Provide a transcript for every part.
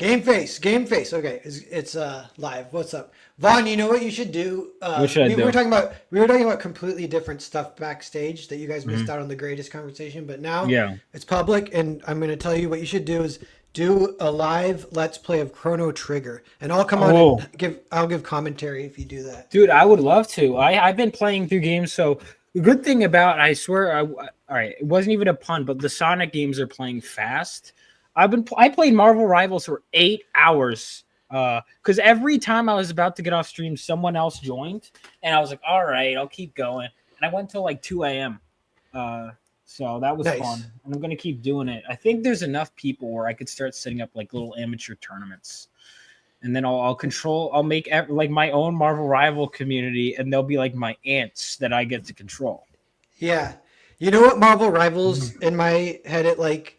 Game face. Okay, it's live. What's up, Vaughn? You know what you should do? What should I We were do? talking about completely different stuff backstage that you guys missed Hmm. out on the greatest conversation. But now Yeah. it's public, and I'm going to tell you what you should do is do a live Let's Play of Chrono Trigger, and I'll come on Oh, and I'll give commentary if you do that. dude, I would love to. I've been playing through games, so the good thing about I swear, all right, it wasn't even a pun, but the Sonic games are playing fast. I played Marvel Rivals for 8 hours. Because every time I was about to get off stream, someone else joined, and I was like, all right, I'll keep going. And I went till like 2 a.m. Uh, so that was Nice. fun, and I'm gonna keep doing it. I think there's enough people where I could start setting up like little amateur tournaments, and then I'll control. I'll make like my own Marvel Rival community, and they'll be like my ants that I get to control. Yeah. You know what Marvel Rivals in my head it like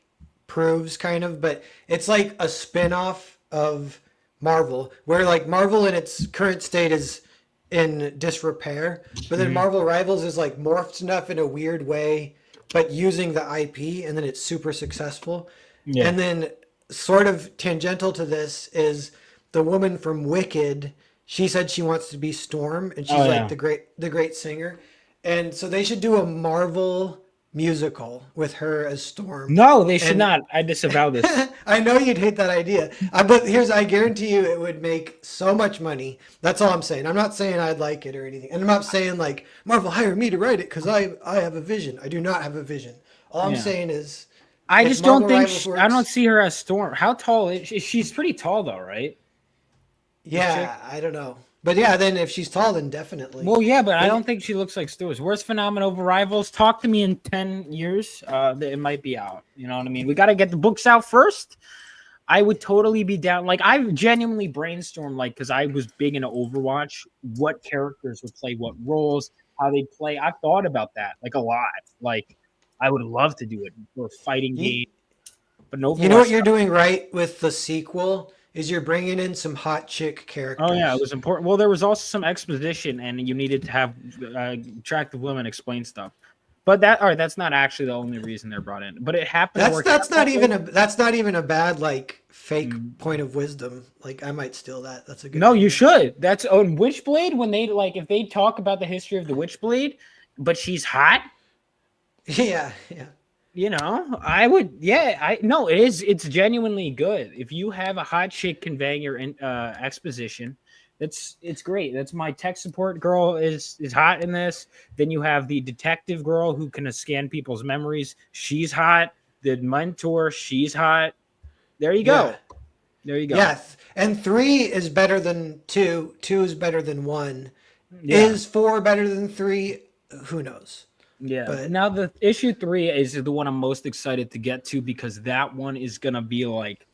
proves kind of, but it's like a spin-off of Marvel where like Marvel in its current state is in disrepair, but then Mhm. Marvel Rivals is like morphed enough in a weird way, but using the IP and then it's super successful. Yeah. And then sort of tangential to this is the woman from Wicked. She said she wants to be Storm and Oh she's like yeah. the great singer. And so they should do a Marvel musical with her as Storm. No, they should And not. I disavow this. I know you'd hate that idea, but I guarantee you it would make so much money. That's all I'm saying. I'm not saying I'd like it or anything. And I'm not saying like Marvel hire me to write it because I have a vision. I do not have a vision. All I'm Yeah. saying is I if just don't Marvel think Rivals I don't works, see her as Storm. How tall is she? She's pretty tall though, right? This chick. yeah, I don't know. But yeah, then if she's tall, then definitely. Well, yeah, but I But don't think she looks like Stewart's. Where's Phenomenal over Rivals? Talk to me in 10 years. It might be out. You know what I mean? We got to get the books out first. I would totally be down. Like, I genuinely brainstormed, like, because I was big into Overwatch, what characters would play what roles, how they play. I've thought about that, like, a lot. Like, I would love to do it for a fighting you, game, but an you know Overwatch what you're stuff. doing right with the sequel is you're bringing in some hot chick Oh yeah, it characters. was important. Well, there was also some exposition, and you needed to have attractive women explain stuff. But that, all right, that's not actually the only reason they're brought in. But it happened to That's work out that's not that even way. a that's not even a bad like fake Mm. point of wisdom. Like I might steal that. That's a good No, you idea. should. That's on Witchblade when they like if they talk about the history of the Witchblade, but she's hot. Yeah, yeah. You know, I would. Yeah, I no. It is. It's genuinely good. If you have a hot chick conveying your exposition, it's great. That's my tech support girl is hot in this. Then you have the detective girl who can scan people's memories. She's hot. The mentor, she's hot. There you Yeah. go. There you go. Yeah. And 3 is better than 2. 2 is better than 1. Yeah. Is 4 better than 3? Who knows? Yeah. But Now the issue 3 is the one I'm most excited to get to because that one is gonna be like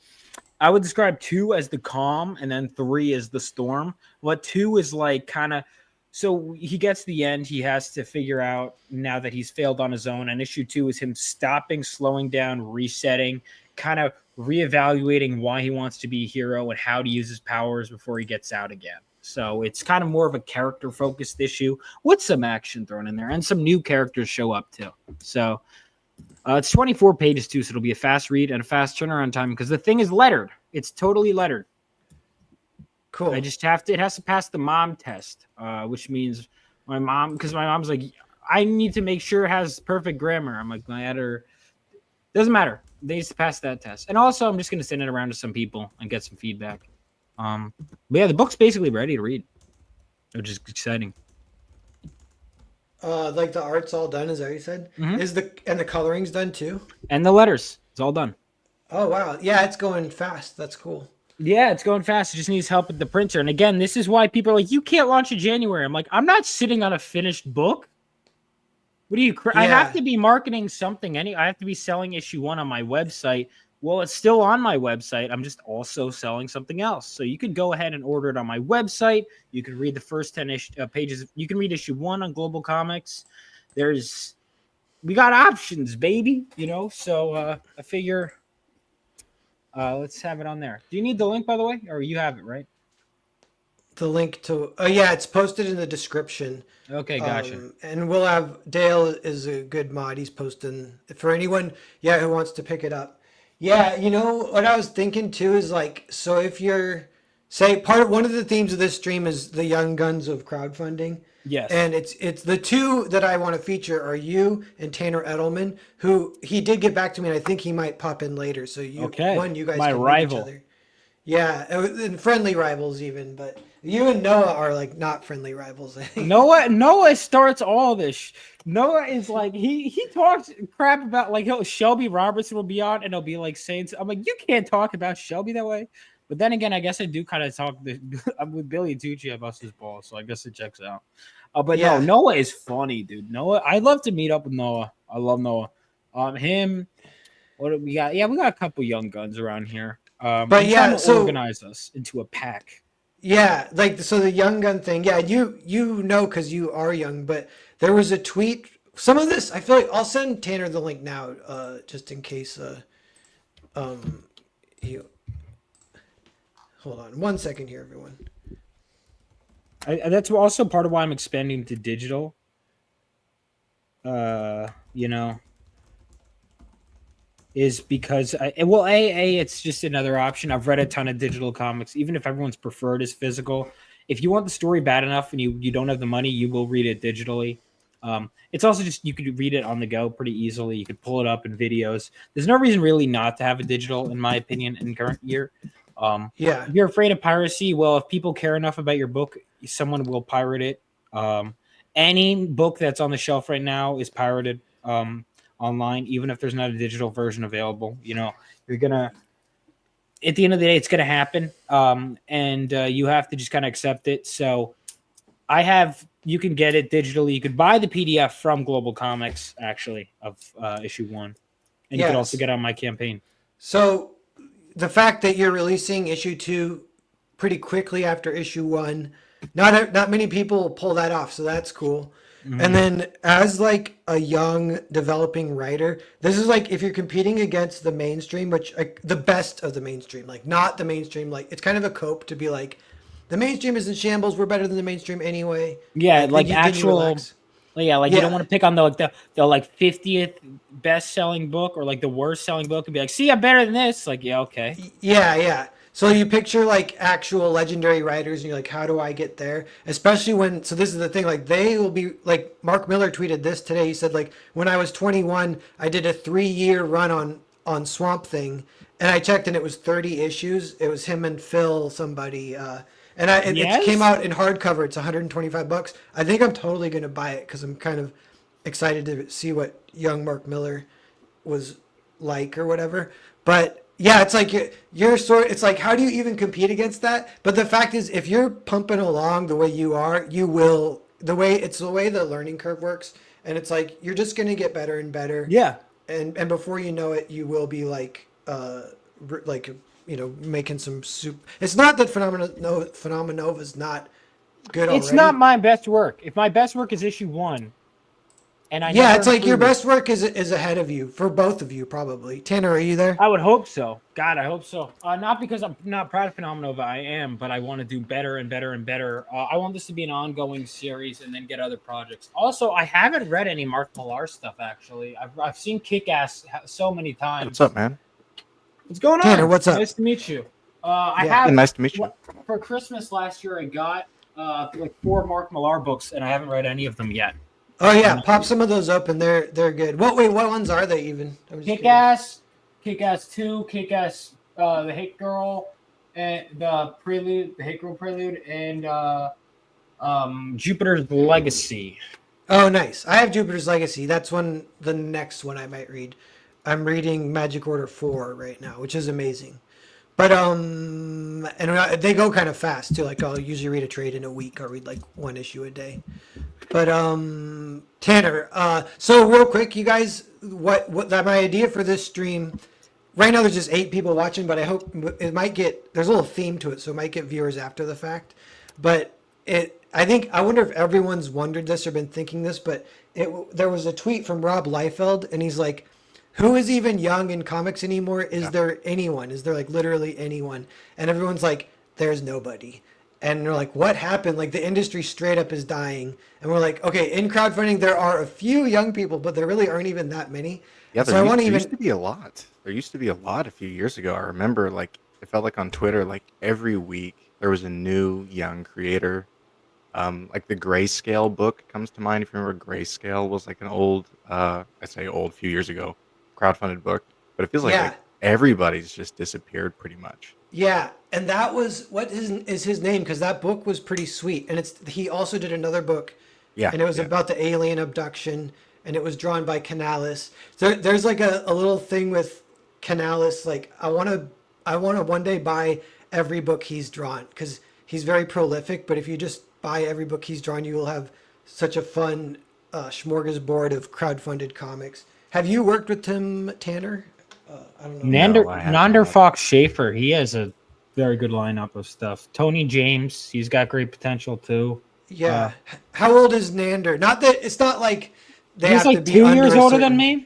I would describe 2 as the calm and then 3 as the storm. What 2 is like kind of so he gets the end, he has to figure out now that he's failed on his own. And issue 2 is him stopping, slowing down, resetting, kind of reevaluating why he wants to be a hero and how to use his powers before he gets out again. So it's kind of more of a character focused issue with some action thrown in there and some new characters show up too. So it's 24 pages too, so it'll be a fast read and a fast turnaround time because the thing is lettered. It's totally lettered. I cool. just have to. It has to pass the mom test, which means my mom, because my mom's like, I need to make sure it has perfect grammar. I'm like, my editor doesn't matter. They need to pass that test, and also I'm just gonna send it around to some people and get some feedback. But yeah, the book's basically ready to read, which is exciting. Like the art's all done, is that what you said? Hmm. And the coloring's done too? And the letters, it's all done. Oh wow. Yeah, it's going fast. That's cool. Yeah, it's going fast. It just needs help with the printer. And again, this is why people are like, you can't launch in January. I'm like, I'm not sitting on a finished book. What do you? I have Yeah. to be marketing something. I have to be selling issue 1 on my website. Well, it's still on my website. I'm just also selling something else. So you could go ahead and order it on my website. You can read the first 10 pages. You can read issue 1 on Global Comics. We got options, baby. You know, so I figure let's have it on there. Do you need the link, by the way, or you have it, right? The link to oh yeah, it's posted in the description. Okay, gotcha. And we'll have Dale is a good mod. He's posting for anyone, yeah, who wants to pick it up. Yeah, you know what I was thinking too is like, so if you're, say, one of the themes of this stream is the young guns of crowdfunding, Yes. and it's the two that I want to feature are you and Tanner Edelman, who he did get back to me, and I think he might pop in later. So Okay. you guys My can meet each rival. other. Yeah, and friendly rivals even, but you and Noah are like not friendly rivals, I think. Noah starts all this. Noah is like he talks crap about like Shelby Robertson will be on and he'll be like saying I'm like you can't talk about Shelby that way. But then again, I guess I do kind of talk I'm with Billy Tucci about his ball, so I guess it checks out. But no, Yeah, Noah is funny, dude. Noah, I'd love to meet up with Noah. I love Noah. Him. What do we got? Yeah, we got a couple young guns around here. but I'm trying yeah, to so organize us into a pack. yeah, like so the young gun thing. Yeah, you know because you are young, but there was a tweet. Some of this, I feel like I'll send Tanner the link now, just in case. Um, you hold on 1 second here, everyone. That's also part of why I'm expanding to digital. You know, is because it's just another option. I've read a ton of digital comics, even if everyone's preferred is physical. If you want the story bad enough and you don't have the money, you will read it digitally. It's also just you could read it on the go pretty easily. You could pull it up in videos. There's no reason really not to have a digital, in my opinion, in current year. Yeah, If you're afraid of piracy, well, if people care enough about your book, someone will pirate it. Any book that's on the shelf right now is pirated. Online, even if there's not a digital version available. You know, you're gonna at the end of the day, it's gonna happen, and you have to just kind of accept it. So, you can get it digitally. You could buy the PDF from Global Comics, actually, of issue 1, and you could also yes. get on my campaign. So the fact that you're releasing issue 2 pretty quickly after issue 1, not many people pull that off, so that's cool. And Mhm. then as like a young developing writer, this is like if you're competing against the mainstream, which like the best of the mainstream, like not the mainstream, like it's kind of a cope to be like the mainstream is in shambles, we're better than the mainstream anyway. Yeah, Like like then you actual. relax. Yeah, like you don't Yeah. want to pick on the like 50th best selling book or like the worst selling book and be like, see, I'm better than this. Like, yeah, okay. Yeah, yeah. So you picture like actual legendary writers, and you're like, how do I get there? Especially when, so this is the thing, like they will be like Mark Miller tweeted this today. He said like when I was 21, I did a 3 year run on Swamp Thing, and I checked and it was 30 issues. It was him and Phil somebody, and it came Yes. out in hardcover. It's 125 bucks. I think I'm totally gonna buy it because I'm kind of excited to see what young Mark Miller was like or whatever. But yeah, it's like you're sort. It's like how do you even compete against that? But the fact is, if you're pumping along the way you are, you will. The way the learning curve works, and it's like you're just gonna get better and better, Yeah. and before you know it, you will be like like making some soup. It's not that Phenomenova is not good It's not already. my best work. If my best work is issue 1 and I Yeah, never it's like your improve, best work is ahead of you for both of you probably. Tanner, are you there? I would hope so. God, I hope so. Not because I'm not proud of Phenomenova, I am, but I want to do better and better and better. I want this to be an ongoing series and then get other projects. Also, I haven't read any Mark Millar stuff, actually. I've seen Kick Ass so many Hey, what's up, times. man? What's going Tanner, on? what's up? Nice to meet you. I Yeah. Hey, have, nice to meet you. for Christmas last year, I got like 4 Mark Millar books, and I haven't read any of them yet. Oh yeah, And pop some of those open. They're good. What ones are they even? I'm just Kick curious. Ass, Kick Ass 2, Kick Ass, the Hate Girl, and the Prelude, the Hate Girl Prelude, and Jupiter's Legacy. Oh nice. I have Jupiter's Legacy. That's the next one I might read. I'm reading Magic Order 4 right now, which is amazing. But and they go kind of fast too. Like I'll usually read a trade in a week. I'll read like one issue a day. But Tanner, so real quick, you guys, what that my idea for this stream. Right now, there's just 8 people watching, but I hope it might get. There's a little theme to it, so it might get viewers after the fact. But I think, I wonder if everyone's wondered this or been thinking this, but there was a tweet from Rob Liefeld, and he's like, "Who is even young in comics anymore? Is Yeah. there anyone? Is there like literally anyone?" And everyone's like, "There's nobody." and they're like, what happened? Like the industry straight up is dying. And we're like, okay, in crowdfunding there are a few young people, but there really aren't even that many. Yeah, And so I want to there used even to be a lot. There used to be a lot a few years ago. I remember, like, it felt like on Twitter, like every week there was a new young creator. Like the Grayscale book comes to mind. If you remember, Grayscale was like an old, I say old, few years ago, crowdfunded book. But it feels yeah. like everybody's just disappeared pretty much. Yeah, and that was is his name because that book was pretty sweet, and it's he also did another book, Yeah, and it was yeah. about the alien abduction, and it was drawn by Canales. There's like a little thing with Canales, like I want to one day buy every book he's drawn because he's very prolific. But if you just buy every book he's drawn, you will have such a fun smorgasbord of crowdfunded comics. Have you worked with Tim Tanner? I don't know. No, I have Nander not. Fox Schaefer, he has a very good lineup of stuff. Tony James, he's got great potential too. Yeah. How old is Nander? Not that it's not like they He's have to like be 2 years under a older than certain- me.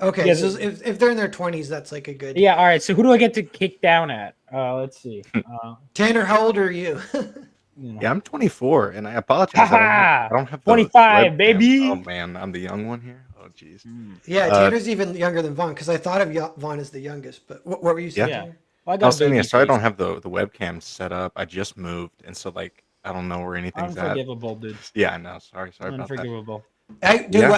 Okay, Yeah, so if they're in their 20s, that's like a good. Yeah, all right. So who do I get to kick down at? Let's see. Tanner, how old are you? Yeah, I'm 24, and I apologize. I don't have the 25, webcam. baby. Oh man, I'm the young one here. Oh jeez. Yeah, Uh, Tanner's even younger than Vaughn because I thought of Vaughn as the youngest. But what were you saying? Yeah. Tanner? Well, I I got was a saying, baby yeah, sorry I face. don't have the webcam set up. I just moved, and so like I don't know where anything's at. Unforgivable, dude. Yeah, I know. Sorry about that. Unforgivable. Dude, Yeah.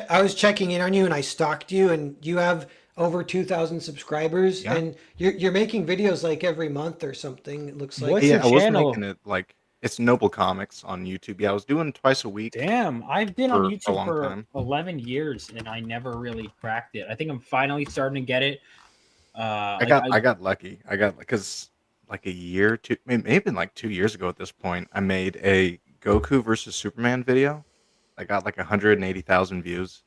I was checking in on you and I stalked you and you have over 2,000 subscribers Yeah. and you're making videos like every month or something. It looks like. What's Yeah, your I was channel? making it like it's Noble Comics on YouTube. Yeah, I was doing twice a week. Damn, I've been on For a YouTube long for time. 11 years and I never really cracked it. I think I'm finally starting to get it. I got lucky. I got because like a year, two, maybe like 2 years ago at this point, I made a Goku versus Superman video. I got like 180,000 views,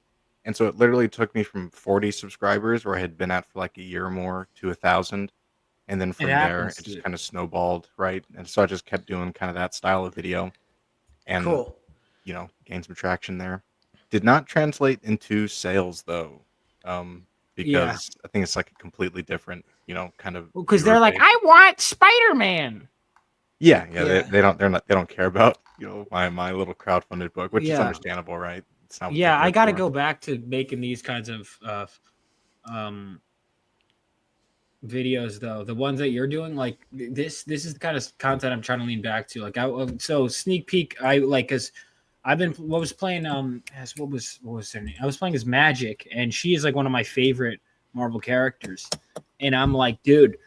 and so it literally took me from 40 subscribers, where I had been at for like a year or more, to 1,000, and then from there happens, it just dude. kind of snowballed, right? And so I just kept doing kind of that style of video, and Cool. gained some traction there. Did not translate into sales though, because I think it's like a completely different, kind of. Because viewer they're like, base. I want Spider-Man. Yeah. Yeah. They don't care about my little crowdfunded book, which is Yeah. understandable, right? It's not what Yeah, they're I here got to for. go back to making these kinds of videos though. The ones that you're doing, like this is the kind of content I'm trying to lean back to. Like so sneak peek. I like because I was playing what was her name? I was playing as Magic, and she is like one of my favorite Marvel characters, and I'm like, dude,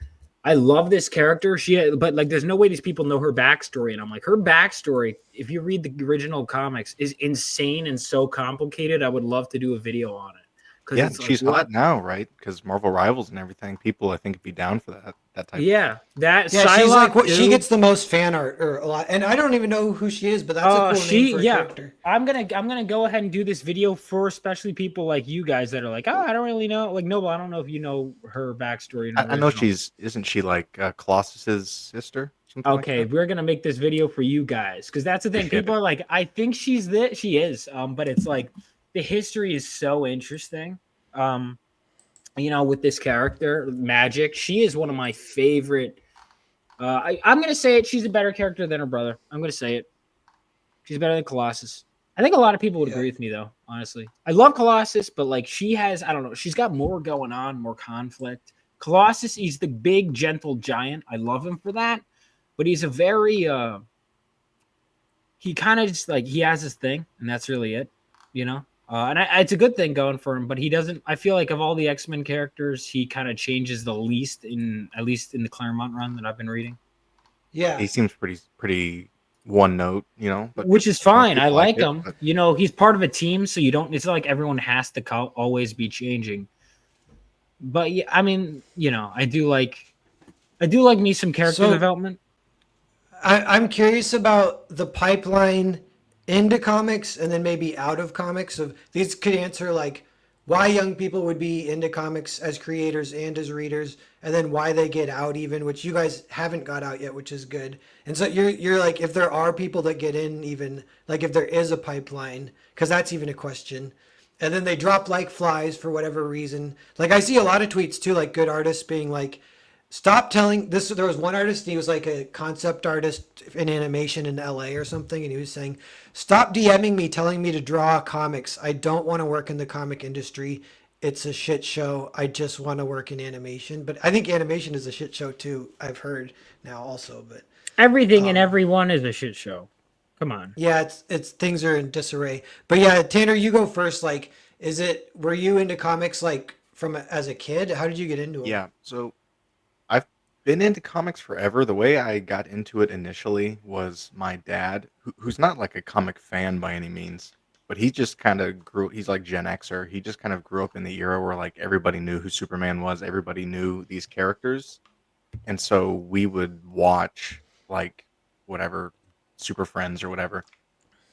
I love this character. But like, there's no way these people know her backstory, and I'm like, her backstory, if you read the original comics, is insane and so complicated. I would love to do a video on it. Yeah, It's like, she's what- hot now, right? Because Marvel Rivals and everything. People, I think, would be down for that type. Yeah, that Yeah, she's like Psylocke, she dude. gets the most fan art or a lot, and I don't even know who she is, but that's a cool name for a character. I'm gonna go ahead and do this video for especially people like you guys that are like, oh, I don't really know. Like Noble, I don't know if you know her backstory. in I know original. isn't she like Colossus's sister? Something like Okay, that? we're gonna make this video for you guys because that's the thing. Appreciate People are like, I think she's this. She is. But it's like the history is so interesting. With this character, Magic, she is one of my favorite. I'm gonna say it. She's a better character than her brother. I'm gonna say it. She's better than Colossus. I think a lot of people would agree with me, though. Honestly, I love Colossus, but like she has, I don't know, she's got more going on, more conflict. Colossus, he's the big, gentle giant. I love him for that, but he's a very, he kind of just like he has his thing, and that's really it, And it's a good thing going for him, but he doesn't. I feel like of all the X-Men characters, he kind of changes the least at least in the Claremont run that I've been reading. Yeah, He seems pretty one note, but Which is fine. I people like it, him. but- He's part of a team, so you don't. It's not like everyone has to always be changing. But yeah, I mean, I do like me some character So- development. I'm curious about the pipeline into comics and then maybe out of comics. Of these could answer like why young people would be into comics as creators and as readers, and then why they get out even, which you guys haven't got out yet, which is good. And so you're like, if there are people that get in, even like if there is a pipeline, because that's even a question. And then they drop like flies for whatever reason. Like I see a lot of tweets too, like good artists being like, stop telling this. There was one artist, he was like a concept artist in animation in LA or something, and he was saying, "Stop DMing me telling me to draw comics. I don't want to work in the comic industry. It's a shit show. I just want to work in animation." But I think animation is a shit show too. I've heard now also, but Everything and everyone is a shit show. Come on. yeah, it's things are in disarray. But yeah, Tanner, you go first. Like, were you into comics like from as a kid? How did you get into them? Yeah. So I've been into comics forever. The way I got into it initially was my dad, who's not like a comic fan by any means, but he just kind of grew. He's like Gen Xer. He just kind of grew up in the era where like everybody knew who Superman was. Everybody knew these characters, and so we would watch like whatever Super Friends or whatever.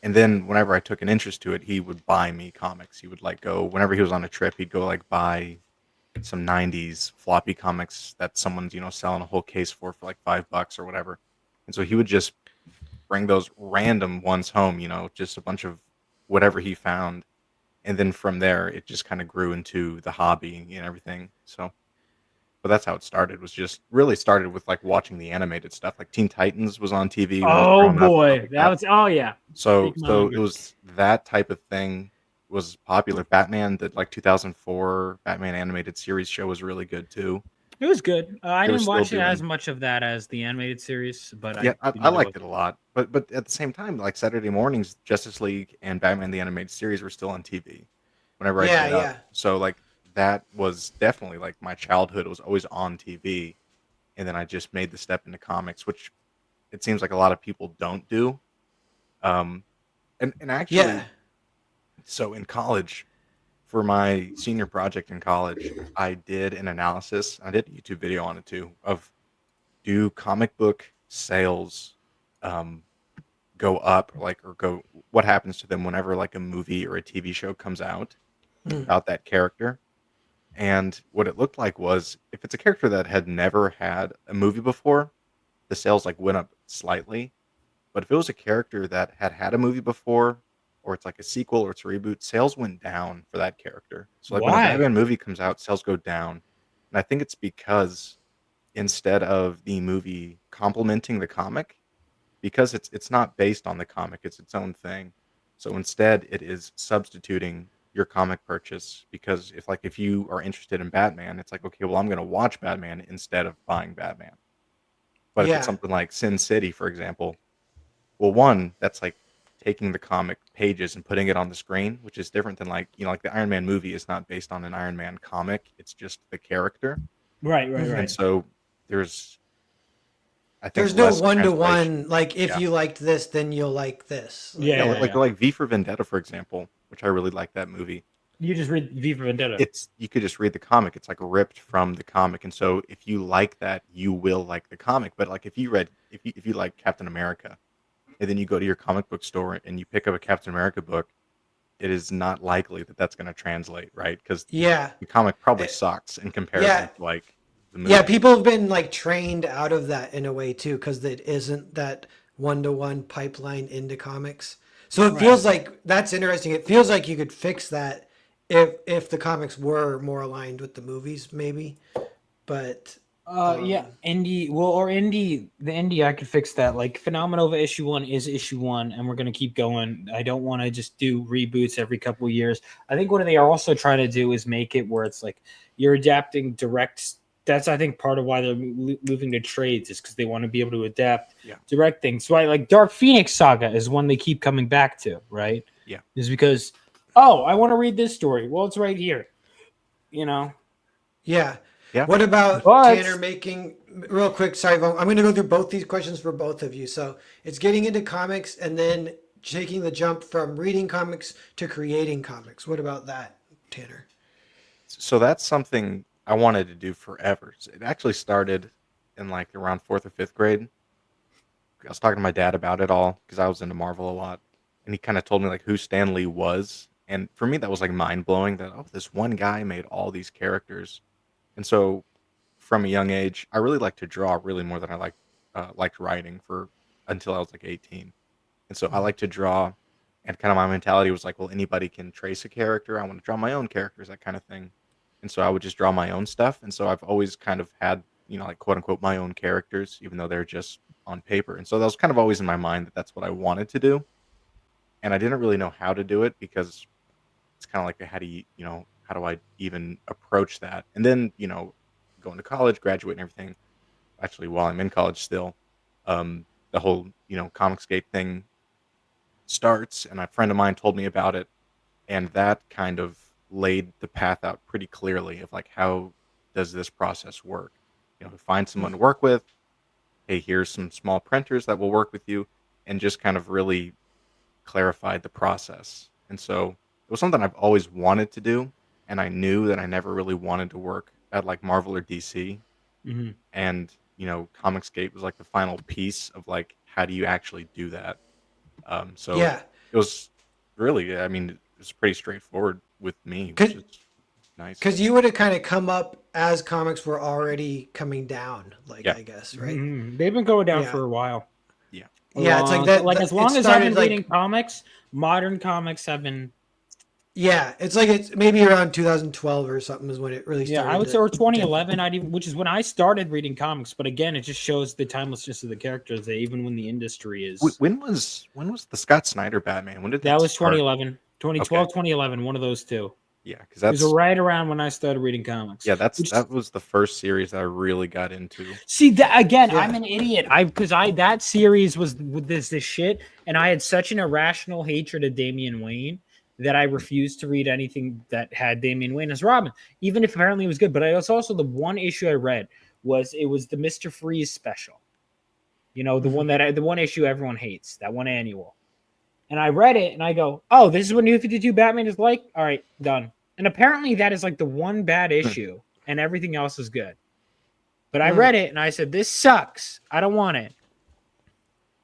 And then whenever I took an interest to it, he would buy me comics. He would like go whenever he was on a trip, he'd go like buy some 90s floppy comics that someone's, selling a whole case for like $5 or whatever. And so he would just bring those random ones home, just a bunch of whatever he found. And then from there, it just kind of grew into the hobby and everything. So, but that's how it started. Was just really started with like watching the animated stuff. Like Teen Titans was on TV when I was Oh growing up, stuff boy, like that was. Oh yeah. so it was that type of thing was popular. Batman, the like 2004 Batman animated series show was really good too. It was good. I They were didn't still watch it as doing, much of that as the animated series, but yeah, I do I know liked it. it a lot. But at the same time, like Saturday mornings, Justice League and Batman the animated series were still on TV whenever I'd Yeah, get up. yeah. So like that was definitely like my childhood was always on TV, and then I just made the step into comics, which it seems like a lot of people don't do. Um, and Yeah. actually, so in college, for my senior project in college, I did an analysis. I did a YouTube video on it too of do comic book sales um, go up like or go what happens to them whenever like a movie or a TV show comes out Mm. about that character. And what it looked like was if it's a character that had never had a movie before, the sales like went up slightly. But if it was a character that had had a movie before, or it's like a sequel or it's a reboot, sales went down for that character. So like when a Why? Batman movie comes out, sales go down. And I think it's because instead of the movie complementing the comic, because it's not based on the comic, it's its own thing. So instead it is substituting your comic purchase because if you are interested in Batman, it's like, okay, well I'm gonna watch Batman instead of buying Batman. But if it's Yeah. something like Sin City, for example, well, one, that's like taking the comic pages and putting it on the screen, which is different than like the Iron Man movie is not based on an Iron Man comic. It's just the character. Right, right, Mhm. And right. so there's, I think, There's no less one to translation. one. Like, if Yeah. you liked this, then you'll like this. Like, Yeah, Yeah. yeah, Like, yeah. like V for Vendetta, for example, which I really like that movie. You just read V for Vendetta. You could just read the comic. It's like ripped from the comic. And so if you like that, you will like the comic. But like if you like Captain America and then you go to your comic book store and you pick up a Captain America book, it is not likely that that's going to translate, right? Because yeah. the comic probably Eh, sucks in comparison Yeah. to like the Yeah. movie. People have been like trained out of that in a way too, because it isn't that one to one pipeline into comics. So it Right. feels like that's interesting. It feels like you could fix that if the comics were more aligned with the movies, maybe. But Yeah, um, indie. Well, or indie. The indie, I could fix that. Like Phenomenova issue 1 is issue 1, and we're gonna keep going. I don't want to just do reboots every couple of years. I think what they are also trying to do is make it where it's like you're adapting direct. That's I think part of why they're moving to trades is because they want to be able to adapt Yeah. direct things. So I like Dark Phoenix Saga is one they keep coming back to, right? Yeah. Is because I want to read this story. Well, it's right here. You know, yeah. Yeah. What about but Tanner making real quick? Sorry, Vaughn, I'm going to go through both these questions for both of you. So it's getting into comics and then taking the jump from reading comics to creating comics. What about that, Tanner? So that's something I wanted to do forever. So it actually started in like around fourth or fifth grade. I was talking to my dad about it all because I was into Marvel a lot, and he kind of told me like who Stan Lee was, and for me that was like mind blowing. That this one guy made all these characters, and so from a young age, I really liked to draw really more than I liked writing for until I was like 18, and so I Mhm. like to draw, and kind of my mentality was like, well, anybody can trace a character. I want to draw my own characters, that kind of thing, and so I would just draw my own stuff, and so I've always kind of had like quote unquote my own characters, even though they're just on paper. And so that was kind of always in my mind that that's what I wanted to do. And I didn't really know how to do it because it's kind of like how do I even approach that? And then, going to college, graduate and everything. Actually, while I'm in college still, the whole, Comicsgate thing starts, and a friend of mine told me about it, and that kind of laid the path out pretty clearly of like how does this process work? Find someone to work with. Hey, here's some small printers that will work with you, and just kind of really clarified the process. And so it was something I've always wanted to do, and I knew that I never really wanted to work at like Marvel or DC. Mm-hmm. And Comicsgate was like the final piece of like how do you actually do that. So Yeah. it was really, I mean, it was pretty straightforward with me, which is nice. Because you would have kind of come up as comics were already coming down, like, Yeah. I guess, right? Mm-hmm. They've been going down Yeah. for a while. Yeah. Yeah, it's like that. Like that- as long it as I've been started, like- reading comics, modern comics have been. Yeah, it's like it's maybe around 2012 or something is when it really started. Yeah, I would say, or 2011, which is when I started reading comics. But again, it just shows the timelessness of the characters. That even when the industry is, When was the Scott Snyder Batman? When did that was start? 2011, 2012, Okay. 2011, one of those two. Yeah, because It was right around when I started reading comics. Yeah, that was the first series that I really got into. See that again, Yeah. I'm an idiot. Because that series was with this shit, and I had such an irrational hatred of Damian Wayne that I refused to read anything that had Damian Wayne as Robin, even if apparently it was good. But it was also the one issue I read was the Mr. Freeze special. The one issue everyone hates, that one annual. And I read it and I go, oh, this is what New 52 Batman is like? All right, done. And apparently that is like the one bad issue and everything else is good. But I read it and I said, this sucks. I don't want it.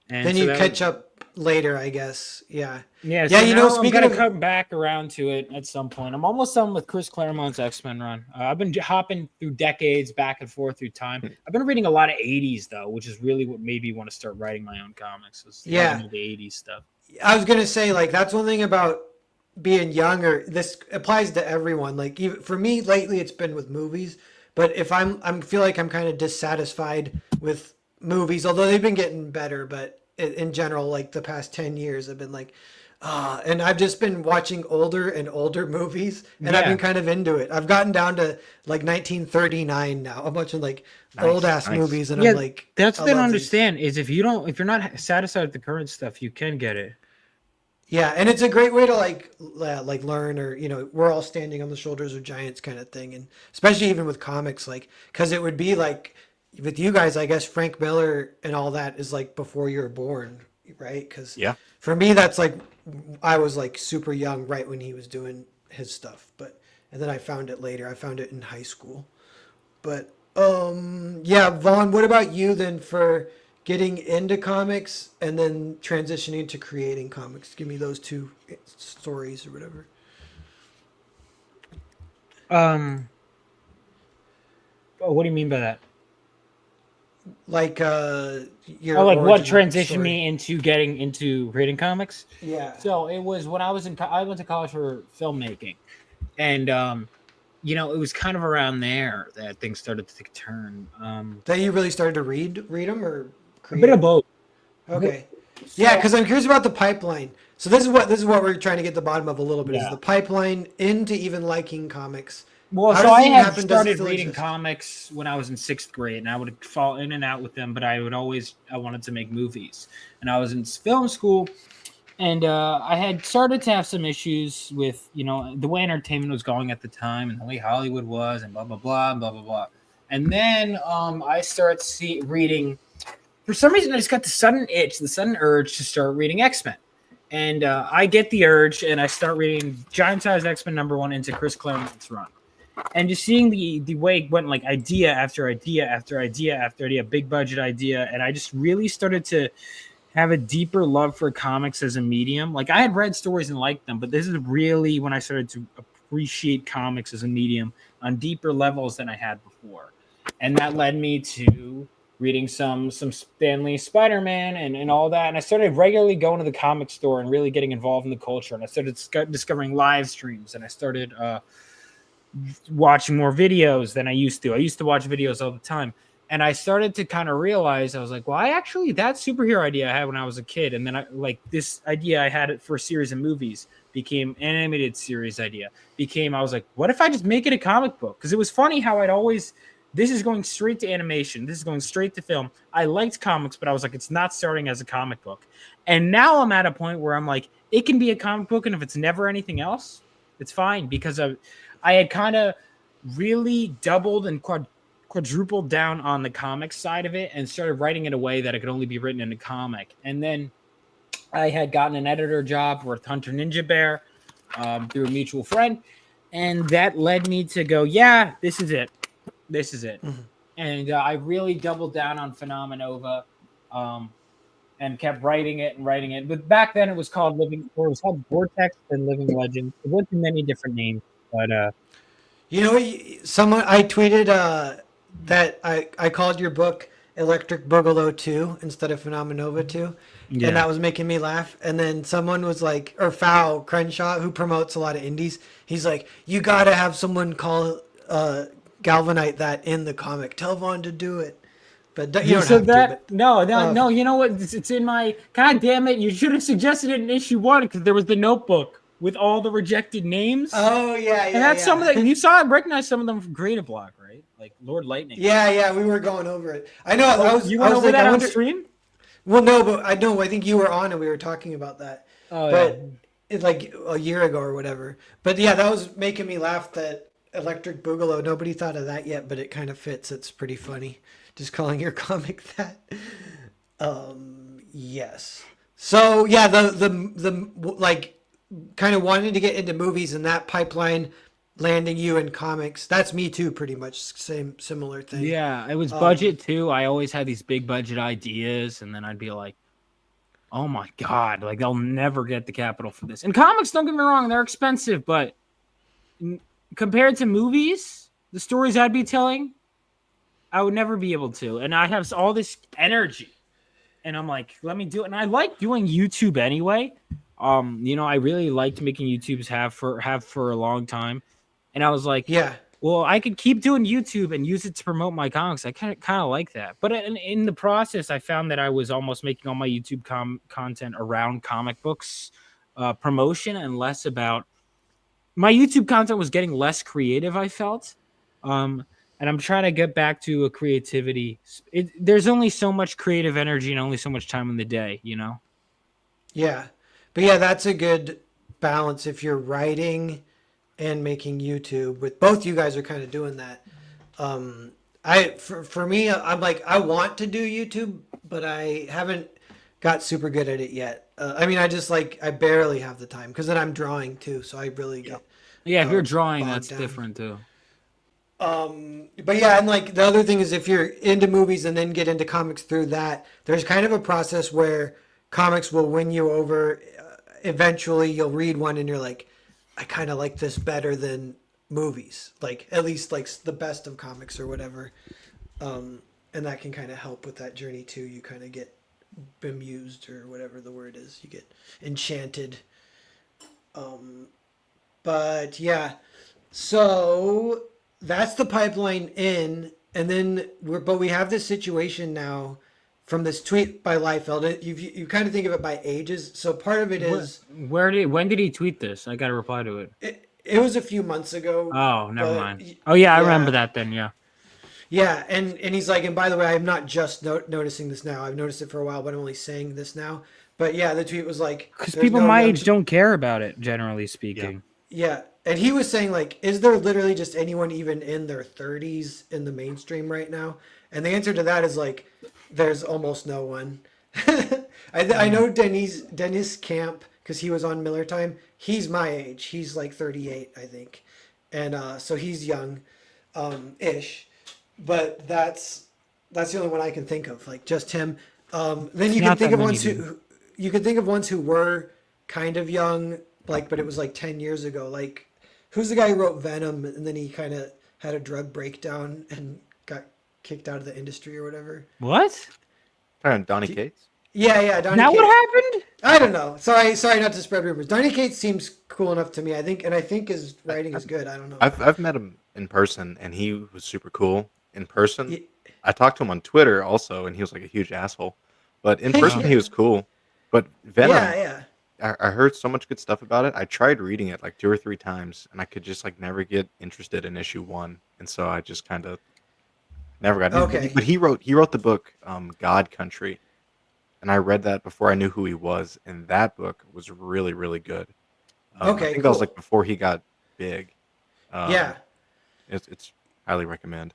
And then you catch up later, I guess. Yeah. Yeah. Yeah, So speaking I'm of gonna come back around to it at some point. I'm almost done with Chris Claremont's X-Men run. I've been hopping through decades, back and forth through time. I've been reading a lot of 80s though, which is really what made me want to start writing my own comics. Yeah. The 80s stuff. I was gonna say, like, that's one thing about being younger. This applies to everyone. Like, even for me lately, it's been with movies. But if I feel like I'm kind of dissatisfied with movies, although they've been getting better. But in general, like the past 10 years, I've been like, and I've just been watching older and older movies, and I've been kind of into it. I've gotten down to like 1939 now. I'm watching like old ass movies, and I'm like, that's I what I don't love these. understand is if you're not satisfied with the current stuff, you can get it. Yeah, and it's a great way to like learn, or we're all standing on the shoulders of giants kind of thing, and especially even with comics, like because it would be like with you guys, I guess Frank Miller and all that is like before you were born, right? Because for me, that's like I was like super young right when he was doing his stuff, and then I found it later. I found it in high school, but yeah, Vaughn, what about you then for getting into comics and then transitioning to creating comics? Give me those two stories or whatever. What do you mean by that? Like your like what origin transitioned story. me into getting into reading comics? Yeah. So it was when I was I went to college for filmmaking, and it was kind of around there that things started to take a turn. That you really started to read them or create? A bit of both. Okay. Yeah, because I'm curious about the pipeline. So this is what we're trying to get to the bottom of a little bit, is the pipeline into even liking comics. Well, How so does I it had happen? Does it started still reading exist? comics when I was in 6th grade, and I would fall in and out with them, but I wanted to make movies. And I was in film school, and I had started to have some issues with, the way entertainment was going at the time and the way Hollywood was and blah, blah, blah, blah, blah, blah. And then I started reading, for some reason, I just got the sudden urge to start reading X-Men. And I get the urge, and I start reading Giant Size X-Men #1 into Chris Claremont's run. And just seeing the way it went, like idea after idea after idea after idea, big budget idea, and I just really started to have a deeper love for comics as a medium. Like I had read stories and liked them, but this is really when I started to appreciate comics as a medium on deeper levels than I had before. And that led me to reading some Stan Lee Spider-Man and all that. And I started regularly going to the comic store and really getting involved in the culture. And I started discovering live streams, and I started watching more videos than I used to. I used to watch videos all the time. And I started to kind of realize, I was like, well, that superhero idea I had when I was a kid. And then this idea I had it for a series of movies became animated series idea. I was like, what if I just make it a comic book? Because it was funny how this is going straight to animation. This is going straight to film. I liked comics, but I was like, it's not starting as a comic book. And now I'm at a point where I'm like, it can be a comic book. And if it's never anything else, it's fine. Because I had kind of really doubled and quadrupled down on the comic side of it and started writing it a way that it could only be written in a comic. And then I had gotten an editor job with Hunter Ninja Bear through a mutual friend. And that led me to go, yeah, this is it. Mm-hmm. And I really doubled down on Phenomenova and kept writing it. But back then it was called Vortex and Living Legends. It went through many different names. But I tweeted that I called your book Electric Boogaloo 2 instead of Phenomenova 2. Yeah. And that was making me laugh. And then someone was like, or Foul Crenshaw, who promotes a lot of indies, he's like, you got to have someone call Galvanite that in the comic. Tell Vaughan to do it. But you don't have to. But, no. You know what? It's in my... God damn it. You should have suggested it in issue 1 because there was the notebook with all the rejected names. Oh, yeah. And that's some of the... You saw, I recognized some of them from Creative Block, right? Like Lord Lightning. Yeah. We were going over it. I know. You went over that on stream? Well, no, but I know. I think you were on and we were talking about that. Oh, but it's like a year ago or whatever. But yeah, that was making me laugh that Electric Boogaloo, nobody thought of that yet, but it kind of fits. It's pretty funny. Just calling your comic that. Yes. So yeah, the like kind of wanting to get into movies and that pipeline landing you in comics. That's me too, pretty much similar thing. Yeah, it was budget too. I always had these big budget ideas, and then I'd be like, "Oh my god, like I'll never get the capital for this." And comics, don't get me wrong, they're expensive, but compared to movies, the stories I'd be telling, I would never be able to. And I have all this energy, and I'm like, let me do it. And I like doing YouTube anyway. I really liked making YouTubes have for a long time. And I was like, yeah, well, I could keep doing YouTube and use it to promote my comics. I kind of like that. But in the process, I found that I was almost making all my YouTube content around comic books promotion and less about... My YouTube content was getting less creative, I felt. And I'm trying to get back to a creativity. There's only so much creative energy and only so much time in the day, you know? Yeah. But yeah, that's a good balance if you're writing and making YouTube. With both you guys are kind of doing that. For me, I'm like, I want to do YouTube, but I haven't got super good at it yet. I barely have the time because then I'm drawing too. So I really get... Yeah, if you're drawing, that's different too. But yeah, and like the other thing is if you're into movies and then get into comics through that, there's kind of a process where comics will win you over. Eventually you'll read one and you're like, I kind of like this better than movies, like at least like the best of comics or whatever. And that can kind of help with that journey too. You kind of get bemused or whatever the word is. You get enchanted. But yeah, so that's the pipeline in, and then we have this situation now from this tweet by Liefeld. You kind of think of it by ages. So part of it is when did he tweet this? I got to reply to it. It was a few months ago. Oh, never mind. Oh yeah, I remember that then. Yeah. Yeah, and he's like, and by the way, I'm not just noticing this now. I've noticed it for a while, but I'm only saying this now. But yeah, the tweet was like, because people my age don't care about it, generally speaking. Yeah, and he was saying like, is there literally just anyone even in their 30s in the mainstream right now? And the answer to that is like, there's almost no one. I know Dennis Camp, because he was on Miller Time. He's my age. He's like 38, I think, and so he's young, ish. But that's the only one I can think of, like just him. Then you can think of ones who were kind of young, like, but it was like 10 years ago. Like, who's the guy who wrote Venom and then he kind of had a drug breakdown and got kicked out of the industry or whatever? What? Donny Cates? Yeah, Donny Now Cates. what happened? I don't know. Sorry not to spread rumors. Donny Cates seems cool enough to me, I think, and I think his writing is good. I don't know. I've met him in person, and he was super cool in person. I talked to him on Twitter also, and he was like a huge asshole. But in person, Uh, he was cool. But Yeah, Venom, yeah. I heard so much good stuff about it. I tried reading it like 2 or 3 times, and I could just, like, never get interested in issue 1, and so I just kinda never got in. Okay. But he wrote the book, God Country, and I read that before I knew who he was, and that book was really, really good. I Okay, think that was, like, cool. before he got big. Yeah. Um, it's highly recommend.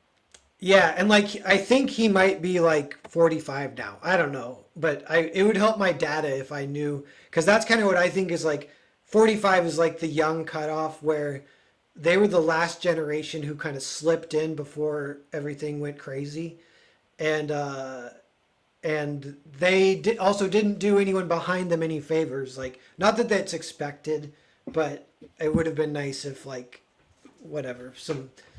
Yeah, and like I think he might be like 45 now. I don't know, but I it would help my data if I knew because that's kind of what I think is like 45 is like the young cutoff where they were the last generation who kind of slipped in before everything went crazy, and they also didn't do anyone behind them any favors. Like not that that's expected, but it would have been nice if like whatever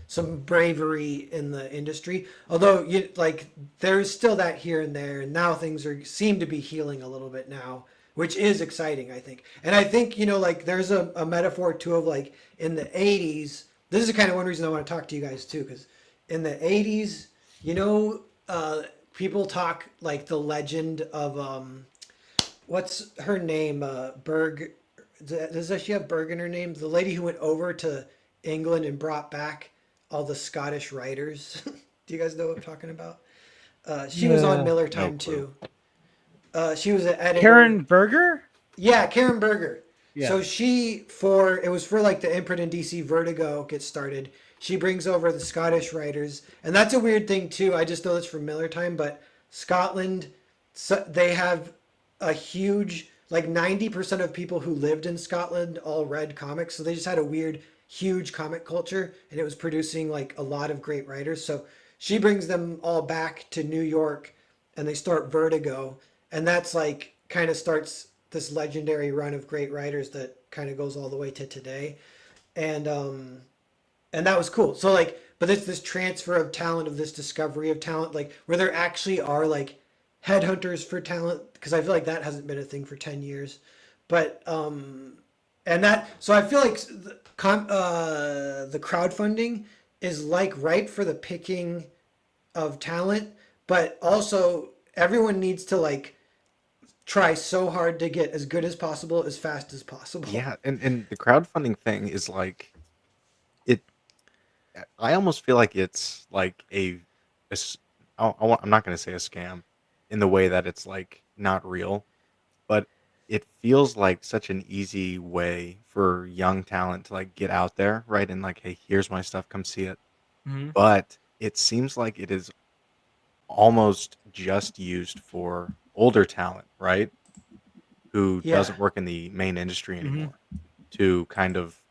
some bravery in the industry, although you like there's still that here and there, and now things are seem to be healing a little bit now, which is exciting, I think. And I think like there's a metaphor too of like in the 80s, this is the kind of one reason I want to talk to you guys too, because in the 80s, you know people talk like the legend of what's her name? Berg. Does she have Berg in her name? The lady who went over to England and brought back all the Scottish writers. Do you guys know what I'm talking about? She was on yeah. Miller No Time clue. too. She was an editor. Karen Berger? Yeah, Karen Berger. Yeah. So it was for like the imprint in DC Vertigo gets started. She brings over the Scottish writers, and that's a weird thing too. I just know this from Miller Time, but Scotland, so they have a huge like 90% of people who lived in Scotland all read comics, so they just had a weird, huge comic culture, and it was producing like a lot of great writers. So she brings them all back to New York, and they start Vertigo, and that's like kind of starts this legendary run of great writers that kind of goes all the way to today, and that was cool. So like, but it's this transfer of talent, of this discovery of talent, like where there actually are like headhunters for talent, because I feel like that hasn't been a thing for 10 years, but and that so I feel like the crowdfunding is like ripe for the picking of talent, but also everyone needs to like try so hard to get as good as possible as fast as possible. Yeah, and the crowdfunding thing is like it. I almost feel like it's like a s- I'm not going to say a scam in the way that it's like not real, but it feels like such an easy way for young talent to like get out there, right? And like, hey, here's my stuff, come see it. Hmm. But it seems like it is almost just used for older talent, right? Who Yeah. doesn't work in the main industry Hmm. anymore to kind of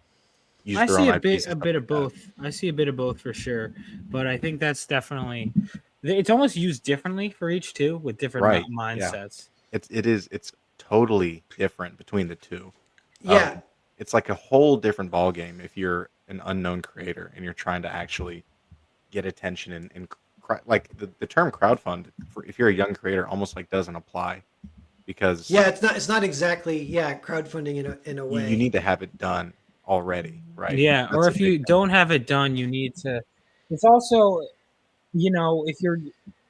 use I their see own a bit IPs and a stuff bit like of that. both. I see a bit of both for sure, but I think that's definitely it's almost used differently for each two with different Right. Yeah. mindsets. It's totally different between the 2. Yeah. Um, it's like a whole different ball game if you're an unknown creator and you're trying to actually get attention like the term crowdfund for if you're a young creator almost like doesn't apply because Yeah, it's not exactly crowdfunding in a you way. need to have it done already, right? Yeah, or That's a if big you thing. don't have it done, you need to. It's also, if you're,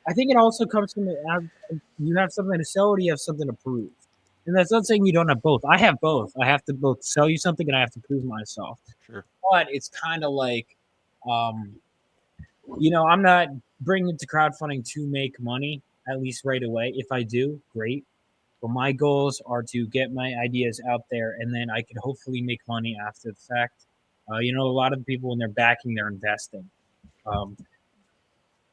I think it also comes from you have something to sell or do you have something to prove, and that's not saying you don't have both. I have both. I have to both sell you something and I have to prove myself. Sure. But it's kind of like, um, I'm not bringing it to crowdfunding to make money, at least right away. If I do, great. But my goals are to get my ideas out there, and then I can hopefully make money after the fact. A lot of people when they're backing, they're investing, um,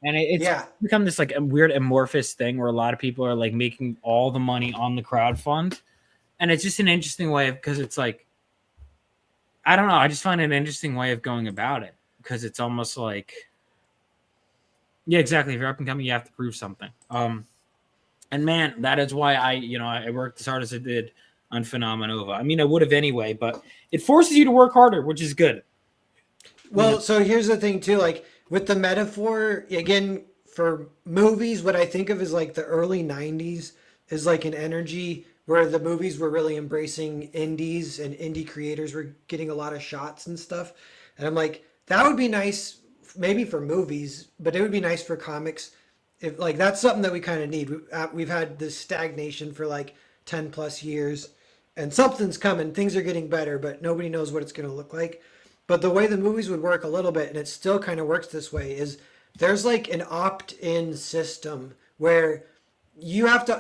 and it's Yeah. become this like a weird amorphous thing where a lot of people are like making all the money on the crowd fund, and it's just an interesting way because it's like I don't know. I just find it an interesting way of going about it because it's almost like yeah, exactly. If you're up and coming, you have to prove something. And man, that is why I worked as hard as I did on Phenomenova. I mean, I would have anyway, but it forces you to work harder, which is good. You know, Well, so here's the thing too, like with the metaphor, again, for movies, what I think of is like the early 90s is like an energy where the movies were really embracing indies and indie creators were getting a lot of shots and stuff. And I'm like, that would be nice maybe for movies, but it would be nice for comics. If like that's something that we kind of need. We've had this stagnation for like 10 plus years, and something's coming. Things are getting better, but nobody knows what it's going to look like. But the way the movies would work a little bit, and it still kind of works this way, is there's like an opt-in system where you have to.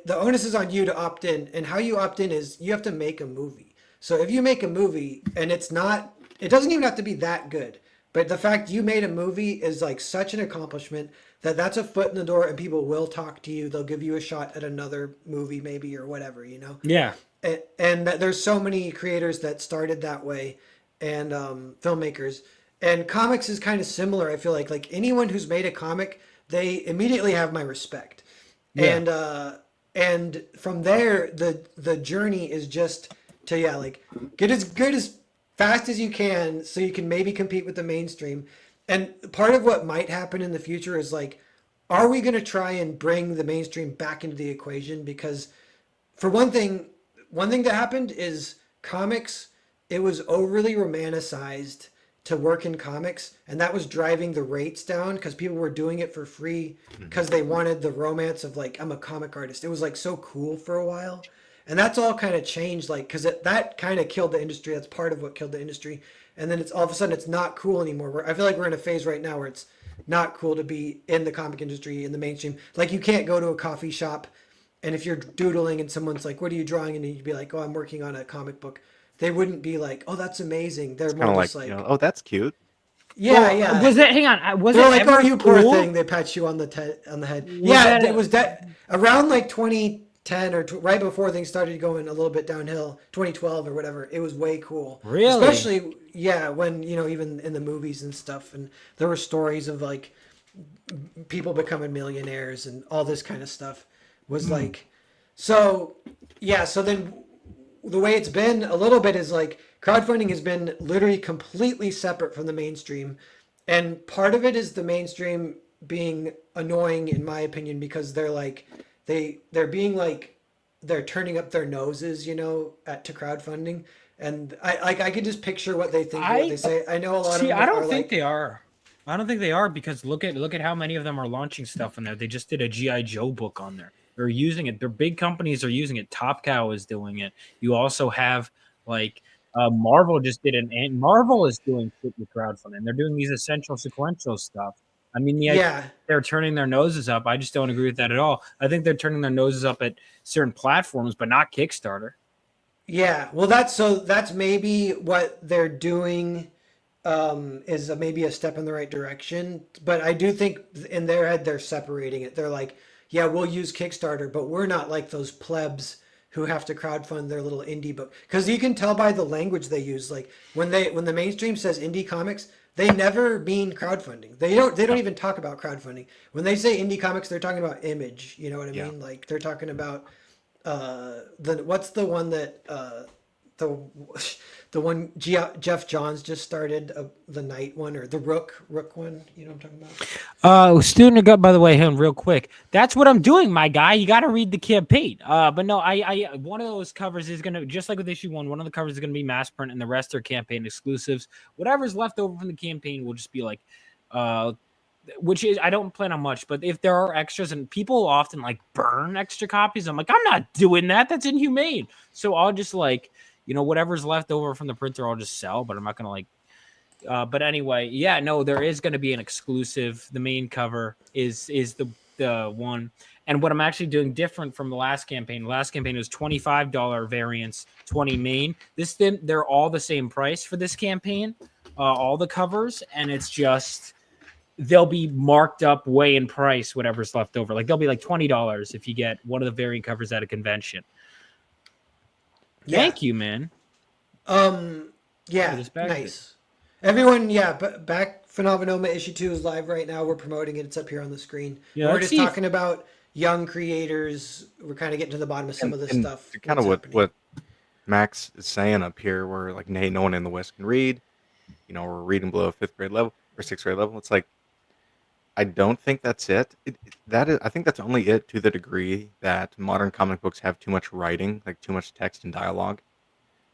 The onus is on you to opt in, and how you opt in is you have to make a movie. So if you make a movie and it's not, it doesn't even have to be that good. But the fact you made a movie is like such an accomplishment that that's a foot in the door, and people will talk to you. They'll give you a shot at another movie, maybe, or whatever, you know. Yeah. And that there's so many creators that started that way, and filmmakers, and comics is kind of similar. I feel like anyone who's made a comic, they immediately have my respect, Yeah. and from there the journey is just to like get as good as fast as you can so you can maybe compete with the mainstream. And part of what might happen in the future is like, are we going to try and bring the mainstream back into the equation? Because for one thing that happened is comics, it was overly romanticized to work in comics, and that was driving the rates down because people were doing it for free because they wanted the romance of like, I'm a comic artist. It was like so cool for a while, and that's all kind of changed, like, because that kind of killed the industry. That's part of what killed the industry. And then it's all of a sudden it's not cool anymore. I feel like we're in a phase right now where it's not cool to be in the comic industry in the mainstream. Like, you can't go to a coffee shop, and if you're doodling and someone's like, what are you drawing? And you'd be like, oh, I'm working on a comic book. They wouldn't be like, oh, that's amazing. They're It's kind more of just like, like, oh, that's cute. yeah, Well, yeah. was it? Hang on. Was They're it like, ever oh, you poor cool? thing. They pat you on the on the head. Was Yeah, that it was that around like 2010 or right before things started going a little bit downhill, 2012 or whatever. It was way cool. Really? Especially, yeah, when, even in the movies and stuff, and there were stories of like people becoming millionaires and all this kind of stuff was like, so yeah. So then the way it's been a little bit is like crowdfunding has been literally completely separate from the mainstream. And part of it is the mainstream being annoying, in my opinion, because they're like, they're being like, they're turning up their noses, to crowdfunding. And I can just picture what they think, what they say. I know a lot of them I don't are think like, they are. I don't think they are, because look at how many of them are launching stuff in there. They just did a GI Joe book on there. They're using it. Their big companies are using it. Top Cow is doing it. You also have like Marvel just did it, and Marvel is doing shit with crowdfunding. They're doing these essential sequential stuff. I mean, the idea yeah, they're turning their noses up. I just don't agree with that at all. I think they're turning their noses up at certain platforms, but not Kickstarter. yeah. Well, that's maybe what they're doing, is maybe a step in the right direction. But I do think in their head they're separating it. They're like, yeah, we'll use Kickstarter, but we're not like those plebs who have to crowdfund their little indie book. Because you can tell by the language they use. Like when the mainstream says indie comics, they never mean crowdfunding. They don't even talk about crowdfunding. When they say indie comics, they're talking about Image. You know what I Yeah. mean? Like they're talking about what's the one that the the one Jeff Johns just started, the Night one, or the Rook one. You know what I'm talking about? Student gut, by the way, him real quick. That's what I'm doing, my guy. You got to read the campaign. But no, I one of those covers is gonna, just like with issue 1. One of the covers is gonna be mass print, and the rest are campaign exclusives. Whatever's left over from the campaign will just be like, which is, I don't plan on much, but if there are extras, and people often like burn extra copies, I'm like, I'm not doing that. That's inhumane. So I'll just like, whatever's left over from the printer, I'll just sell, but I'm not going to like, but anyway, yeah, no, there is going to be an exclusive. The main cover is the one. And what I'm actually doing different from the last campaign was $25 variants, 20 main. They're all the same price for this campaign, all the covers. And it's just, they'll be marked up way in price, whatever's left over. Like they'll be like $20 if you get one of the variant covers at a convention. Yeah. Thank you, man. Yeah, nice. Everyone, yeah, but back Phenomenoma issue 2 is live right now. We're promoting it. It's up here on the screen. Yeah, we're just talking about young creators. We're kind of getting to the bottom of some of this stuff. Kind of what Max is saying up here, where like, hey, no one in the West can read. We're reading below 5th grade level or 6th grade level. It's like, I don't think that's it. I think that's only it to the degree that modern comic books have too much writing, like too much text and dialogue.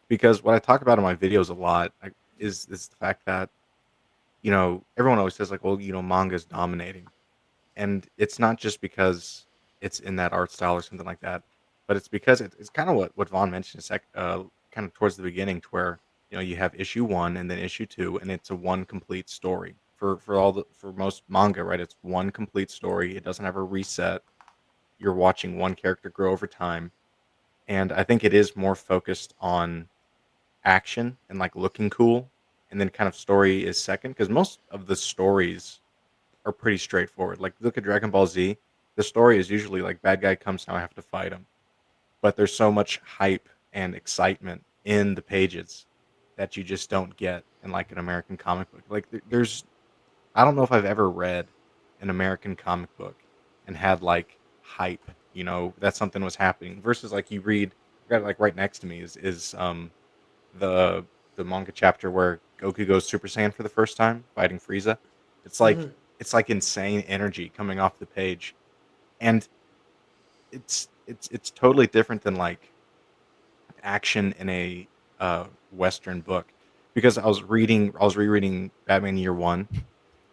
Because what I talk about in my videos a lot is the fact that everyone always says like, well, manga is dominating, and it's not just because it's in that art style or something like that, but it's because it's kind of what Vaughn mentioned kind of towards the beginning, to where you have issue one and then issue two, and it's a one complete story for most manga, right? It's one complete story. It doesn't have a reset. You're watching one character grow over time, and I think it is more focused on action and like looking cool, and then kind of story is second, because most of the stories are pretty straightforward. Like, look at Dragon Ball Z. The story is usually like, bad guy comes, now I have to fight him. But there's so much hype and excitement in the pages that you just don't get in like an American comic book. Like, there's I don't know if I've ever read an American comic book and had like hype, that something was happening, versus like you read, got it like right next to me is the the manga chapter where Goku goes Super Saiyan for the first time, fighting Frieza. It's like Mhm. it's like insane energy coming off the page, and it's totally different than like action in a Western book, because I was rereading Batman Year One,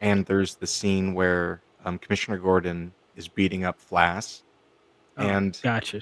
and there's the scene where Commissioner Gordon is beating up Flass, Oh, and gotcha.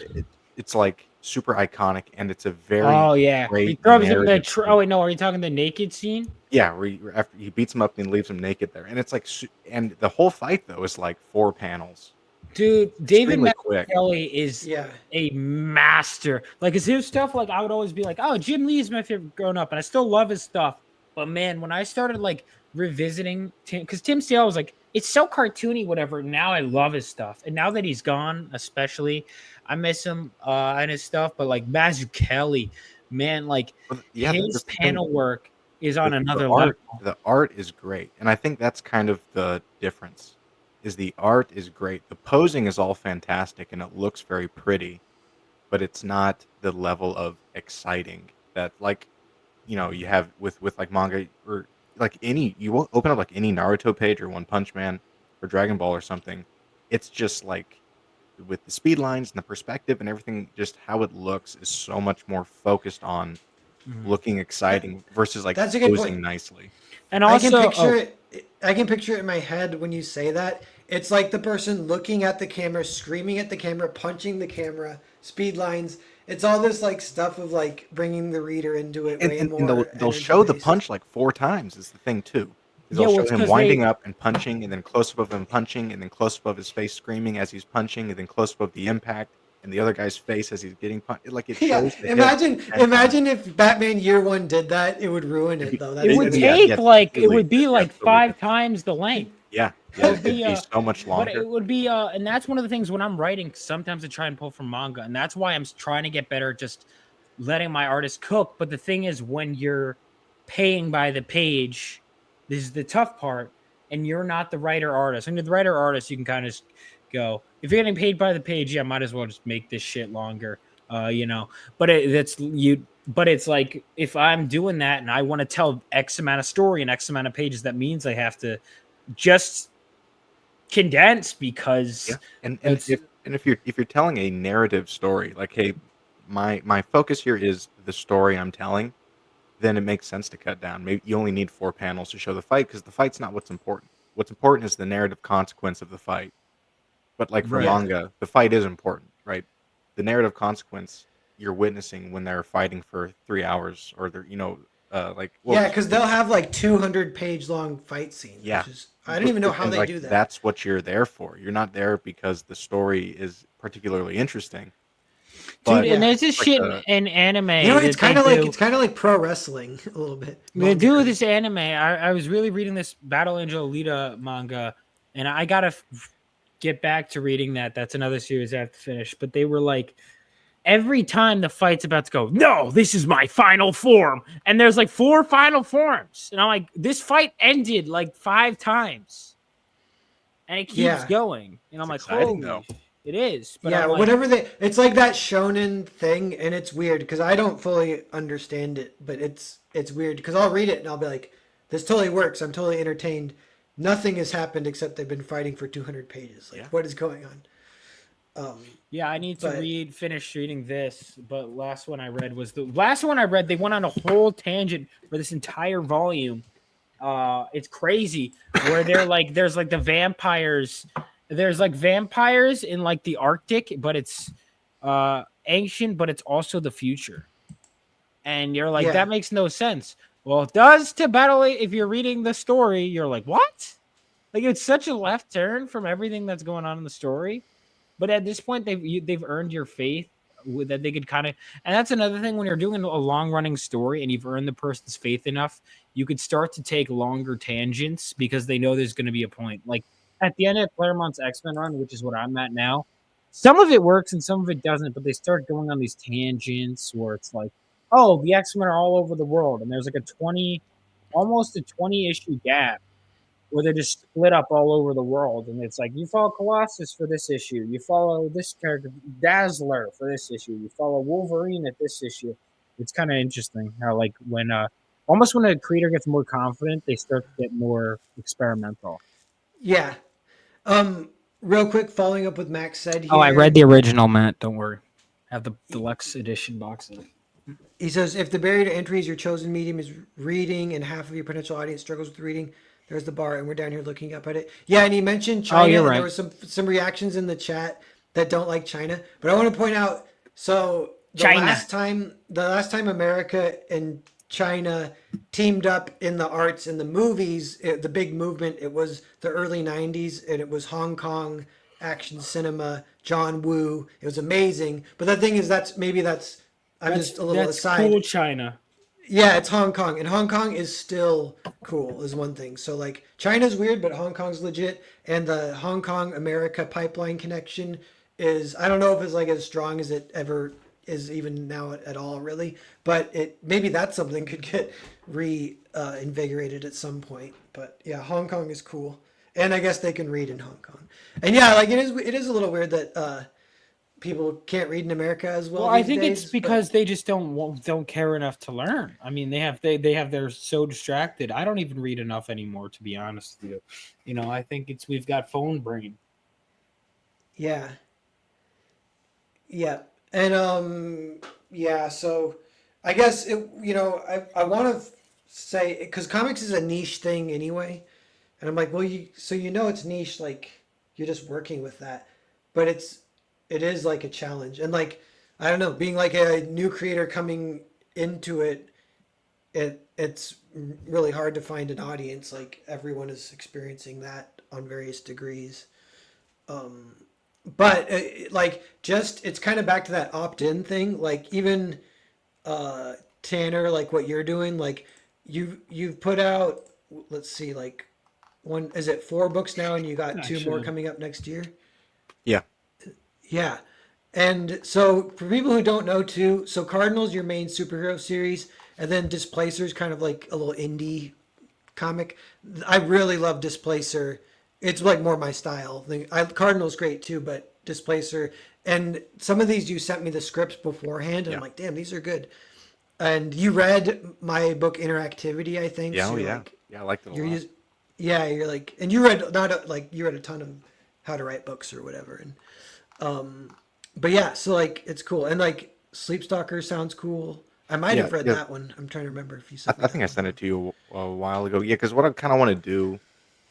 it's like super iconic, and it's a very Oh yeah, he great throws him the. narrative Oh scene. wait, no, are you talking the naked scene? Yeah, after he beats him up and leaves him naked there, and it's like, and the whole fight though is like 4 panels, Dude, David extremely quick. Mazzucchelli is Yeah. a master. Like his stuff, like I would always be like, "Oh, Jim Lee is my favorite growing up," and I still love his stuff. But man, when I started like revisiting Tim, because Tim Sale was like, it's so cartoony, whatever. Now I love his stuff, and now that he's gone, especially, I miss him and his stuff. But like Mazzucchelli, man, like But yeah, his that's the thing. panel work is on The another level. art is great, and I think that's kind of the difference. Is the art is great. The posing is all fantastic, and it looks very pretty, but it's not the level of exciting that, like, you have with like manga, or like you will open up like any Naruto page or One Punch Man or Dragon Ball or something. It's just like, with the speed lines and the perspective and everything, just how it looks is so much more focused on Mhm. looking exciting versus like That's a good point. posing nicely. And I can also, picture it. I can picture it in my head when you say that. It's like the person looking at the camera, screaming at the camera, punching the camera, speed lines. It's all this like stuff of like bringing the reader into it And way and they'll more they'll energy show the based. punch like 4 times is the thing too. Is yeah, they'll well, show it's him because they winding up and punching, and then close up of him punching, and then close up of his face screaming as he's punching, and then close up of the impact and the other guy's face as he's getting punched. Like, it Yeah, shows the hit 10 times. imagine if Batman Year One did that, it would ruin It'd it be though. it That's the would thing. take like it would be yeah, like totally 5 different. times the length. Yeah, It yeah, would be it'd be so much but it longer. would be and that's one of the things when I'm writing, sometimes I try and pull from manga, and that's why I'm trying to get better at just letting my artist cook. But the thing is, when you're paying by the page, this is the tough part, and you're not the writer artist. I mean, the writer artist, you can kind of just go, if you're getting paid by the page, yeah, might as well just make this shit longer. You know, but but it's like, if I'm doing that and I want to tell X amount of story and X amount of pages, that means I have to just condense, Yeah, because and it's if you're telling a narrative story, like, hey, my focus here is the story I'm telling, then it makes sense to cut down. Maybe you only need 4 panels to show the fight, because the fight's not what's important. What's important is the narrative consequence of the fight. But like for right. Yeah, manga, the fight is important, right? The narrative consequence you're witnessing when they're fighting for 3 hours, or they're, like, well, yeah, because they'll have like 200-page long fight scenes, yeah, which is I don't even know how and they like do that. that's what you're there for. You're not there because the story is particularly interesting, Dude, but and Yeah, there's this like shit the in anime you know, that they do. it's kind of like pro wrestling a little bit. They Manga do is. this anime. I was really reading this Battle Angel Alita manga, and I gotta get back to reading that. That's another series I have to finish. But they were like, every time the fight's about to go, no, this is my final form. And there's like 4 final forms. And I'm like, this fight ended like 5 times. And it keeps Yeah, going. And I'm it's like, exciting holy, though. it is. But yeah, I'm like, whatever they. It's like that shonen thing, and it's weird because I don't fully understand it, but it's weird because I'll read it and I'll be like, this totally works. I'm totally entertained. Nothing has happened except they've been fighting for 200 pages. Like, Yeah. what is going on? yeah, I need to But finish reading this. But last one I read was the last one I read. They went on a whole tangent for this entire volume. It's crazy where they're like there's like the vampires. There's like vampires in like the Arctic, but it's ancient, but it's also the future. And you're like, Yeah. that makes no sense. Well, it does to battle. If you're reading the story, you're like, what? Like it's such a left turn from everything that's going on in the story. But at this point, they've earned your faith with that they could kind of, and that's another thing when you're doing a long running story and you've earned the person's faith enough, you could start to take longer tangents because they know there's going to be a point. Like at the end of Claremont's X-Men run, which is what I'm at now, some of it works and some of it doesn't, but they start going on these tangents where it's like, oh, the X-Men are all over the world, and there's like almost a 20 issue gap where they're just split up all over the world. And it's like you follow Colossus for this issue, you follow this character Dazzler for this issue, you follow Wolverine at this issue. It's kind of interesting how like when almost when a creator gets more confident, they start to get more experimental. Yeah. Real quick, following up with Max said Oh, I read here. the original, Matt. Don't worry. I have the deluxe edition box set. He says, if the barrier to entry is your chosen medium is reading and half of your potential audience struggles with reading, there's the bar, and we're down here looking up at it. Yeah, and he mentioned China, you're and right. there was some reactions in the chat that don't like China. But I want to point out, so China. the last time America and China teamed up in the arts and the movies, the big movement, it was the early 90s, and it was Hong Kong action cinema, John Woo. It was amazing. But the thing is, I'm just a little That's aside. cool, China. Yeah, it's Hong Kong, and Hong Kong is still cool, is one thing. So like China's weird, but Hong Kong's legit, and the Hong Kong America pipeline connection is, I don't know if it's like as strong as it ever is even now at all, really. But it maybe that's something could get invigorated at some point. But yeah, Hong Kong is cool, and I guess they can read in Hong Kong. And yeah, like it is a little weird that people can't read in America as well. Well, I these think days, it's because they just don't care enough to learn. I mean, they're so distracted. I don't even read enough anymore, to be honest with you. You know, I think we've got phone brain. Yeah. Yeah. And yeah, so I guess I want to say, because comics is a niche thing anyway, and I'm like, well, it's niche, like you're just working with that, but it is like a challenge, and like I don't know, being like a new creator coming into it, it's really hard to find an audience. Like everyone is experiencing that on various degrees. But like just it's kind of back to that opt-in thing. Like even Tanner, like what you're doing, like you've put out, let's see, like one, is it 4 books now, and you got two more Actually. coming up next year? Yeah. Yeah. And so for people who don't know too, so Cardinal's your main superhero series, and then Displacer's kind of like a little indie comic. I really love Displacer. It's like more my style. Cardinal's great too, but Displacer, and some of these you sent me the scripts beforehand, and Yeah. I'm like, damn, these are good. And you read my book Interactivity, I think. Yeah. So Oh, you're yeah. like, Yeah. I liked it a you're lot. us- yeah, you're like, and you read you read a ton of how to write books or whatever, and but yeah, so like it's cool, and like Sleepstalker sounds cool. I might Yeah. have read Yeah. that one. I'm trying to remember if you I, sent me I that think I one. sent it to you a while ago. Yeah, because what I kind of want to do